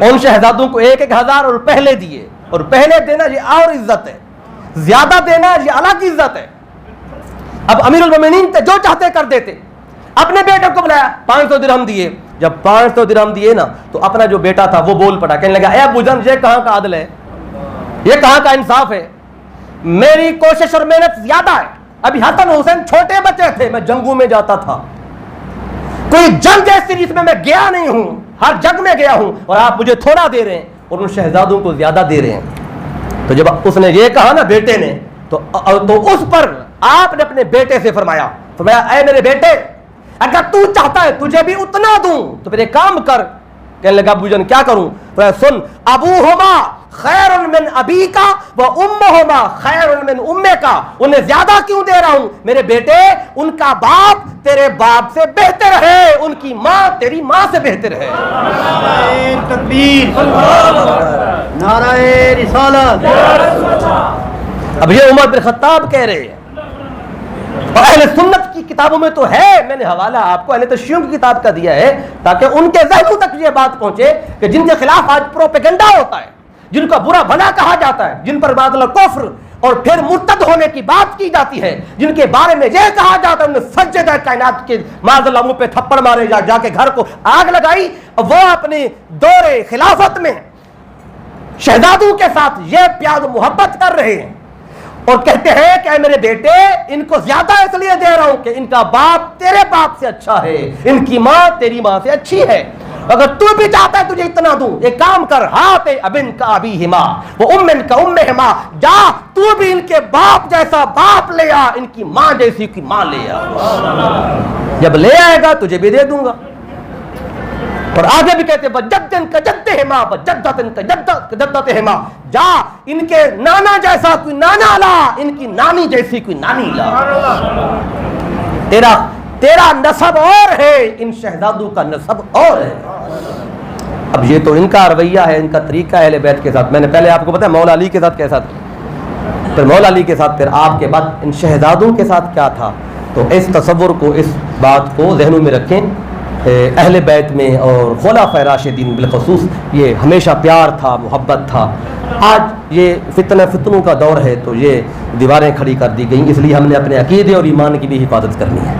ان شہزادوں کو 1000 اور پہلے دیے, اور پہلے دینا یہ اور عزت ہے, زیادہ دینا یہ الگ عزت ہے. اب امیر المومنین جو چاہتے کر دیتے. اپنے بیٹے کو بلایا, 500 درہم دیے. جب 500 درہم دیے نا تو اپنا جو بیٹا تھا وہ بول پڑا, کہنے لگا اے ابو جان یہ کہاں کا عدل ہے, یہ کہاں کا انصاف ہے, میری کوشش اور محنت زیادہ ہے. ابھی حسن حسین چھوٹے بچے تھے, میں جنگوں میں جاتا تھا, کوئی جنگ ایسی جس میں گیا نہیں ہوں, ہر جنگ میں گیا ہوں, اور آپ مجھے تھوڑا دے رہے ہیں اور ان شہزادوں کو زیادہ دے رہے ہیں. تو جب اس نے یہ کہا نا بیٹے نے, تو اس پر آپ نے اپنے بیٹے سے فرمایا اے میرے بیٹے اگر تو چاہتا ہے تجھے بھی اتنا دوں تو پھر ایک کام کر. کہنے لگا ابو جان کیا کروں؟ سن, ابوہما خیر من ابیکا و امہما خیر من امیکا. انہیں زیادہ کیوں دے رہا ہوں میرے بیٹے؟ ان کا باپ تیرے باپ سے بہتر ہے, ان کی ماں تیری ماں سے بہتر ہے. تکبیر, نعرہ رسالت. اب یہ عمر بن خطاب کہہ رہے ہیں, اور اہل سنت کی کتابوں میں تو ہے, میں نے حوالہ آپ کو اہل تشیع کی کتاب کا دیا ہے تاکہ ان کے ذہنوں تک یہ بات پہنچے کہ جن کے خلاف آج پروپیگنڈا ہوتا ہے, جن کا برا بھلا کہا جاتا ہے, جن پر بعض کفر اور پھر مرتد ہونے کی بات کی جاتی ہے, جن کے بارے میں یہ کہا جاتا ہے انہوں نے سجدہ کائنات کے معاذ اللہ منہ پہ تھپڑ مارے, جا کے گھر کو آگ لگائی. وہ اپنے دور خلافت میں شہزادوں کے ساتھ یہ پیار و محبت کر رہے ہیں اور کہتے ہیں کہ اے میرے بیٹے ان کو زیادہ اس لیے دے رہا ہوں کہ ان کا باپ تیرے باپ سے اچھا ہے, ان کی ماں تیری ماں سے اچھی ہے. اگر تو بھی چاہتا ہے تجھے اتنا دوں, ایک کام کر, ہاتھ ابن کا ابیہما وہ امن کا امہما, جا تو بھی ان کے باپ جیسا باپ لے آ, ان کی ماں جیسی کی ماں لے آ. جب لے آئے گا تجھے بھی دے دوں گا. اور آگے بھی کہتے بجدن کا جدہما بجدتن کا جدتہما, جا ان کے نانا جیسا کوئی نانا لا, ان کی نانی جیسی کوئی نانی لا. تیرا نسب اور ہے, ان شہزادوں کا نسب اور ہے. اب یہ تو ان کا رویہ ہے, ان کا طریقہ ہے اہل بیت کے ساتھ. میں نے پہلے آپ کو بتایا مولا علی کے ساتھ کیسا تھا, پھر مولا علی کے ساتھ, پھر آپ کے بعد ان شہزادوں کے ساتھ کیا تھا. تو اس تصور کو, اس بات کو ذہنوں میں رکھیں. اہل بیت میں اور خلفائے راشدین بالخصوص یہ ہمیشہ پیار تھا, محبت تھا. آج یہ فتنوں کا دور ہے تو یہ دیواریں کھڑی کر دی گئیں, اس لیے ہم نے اپنے عقیدے اور ایمان کی بھی حفاظت کرنی ہے.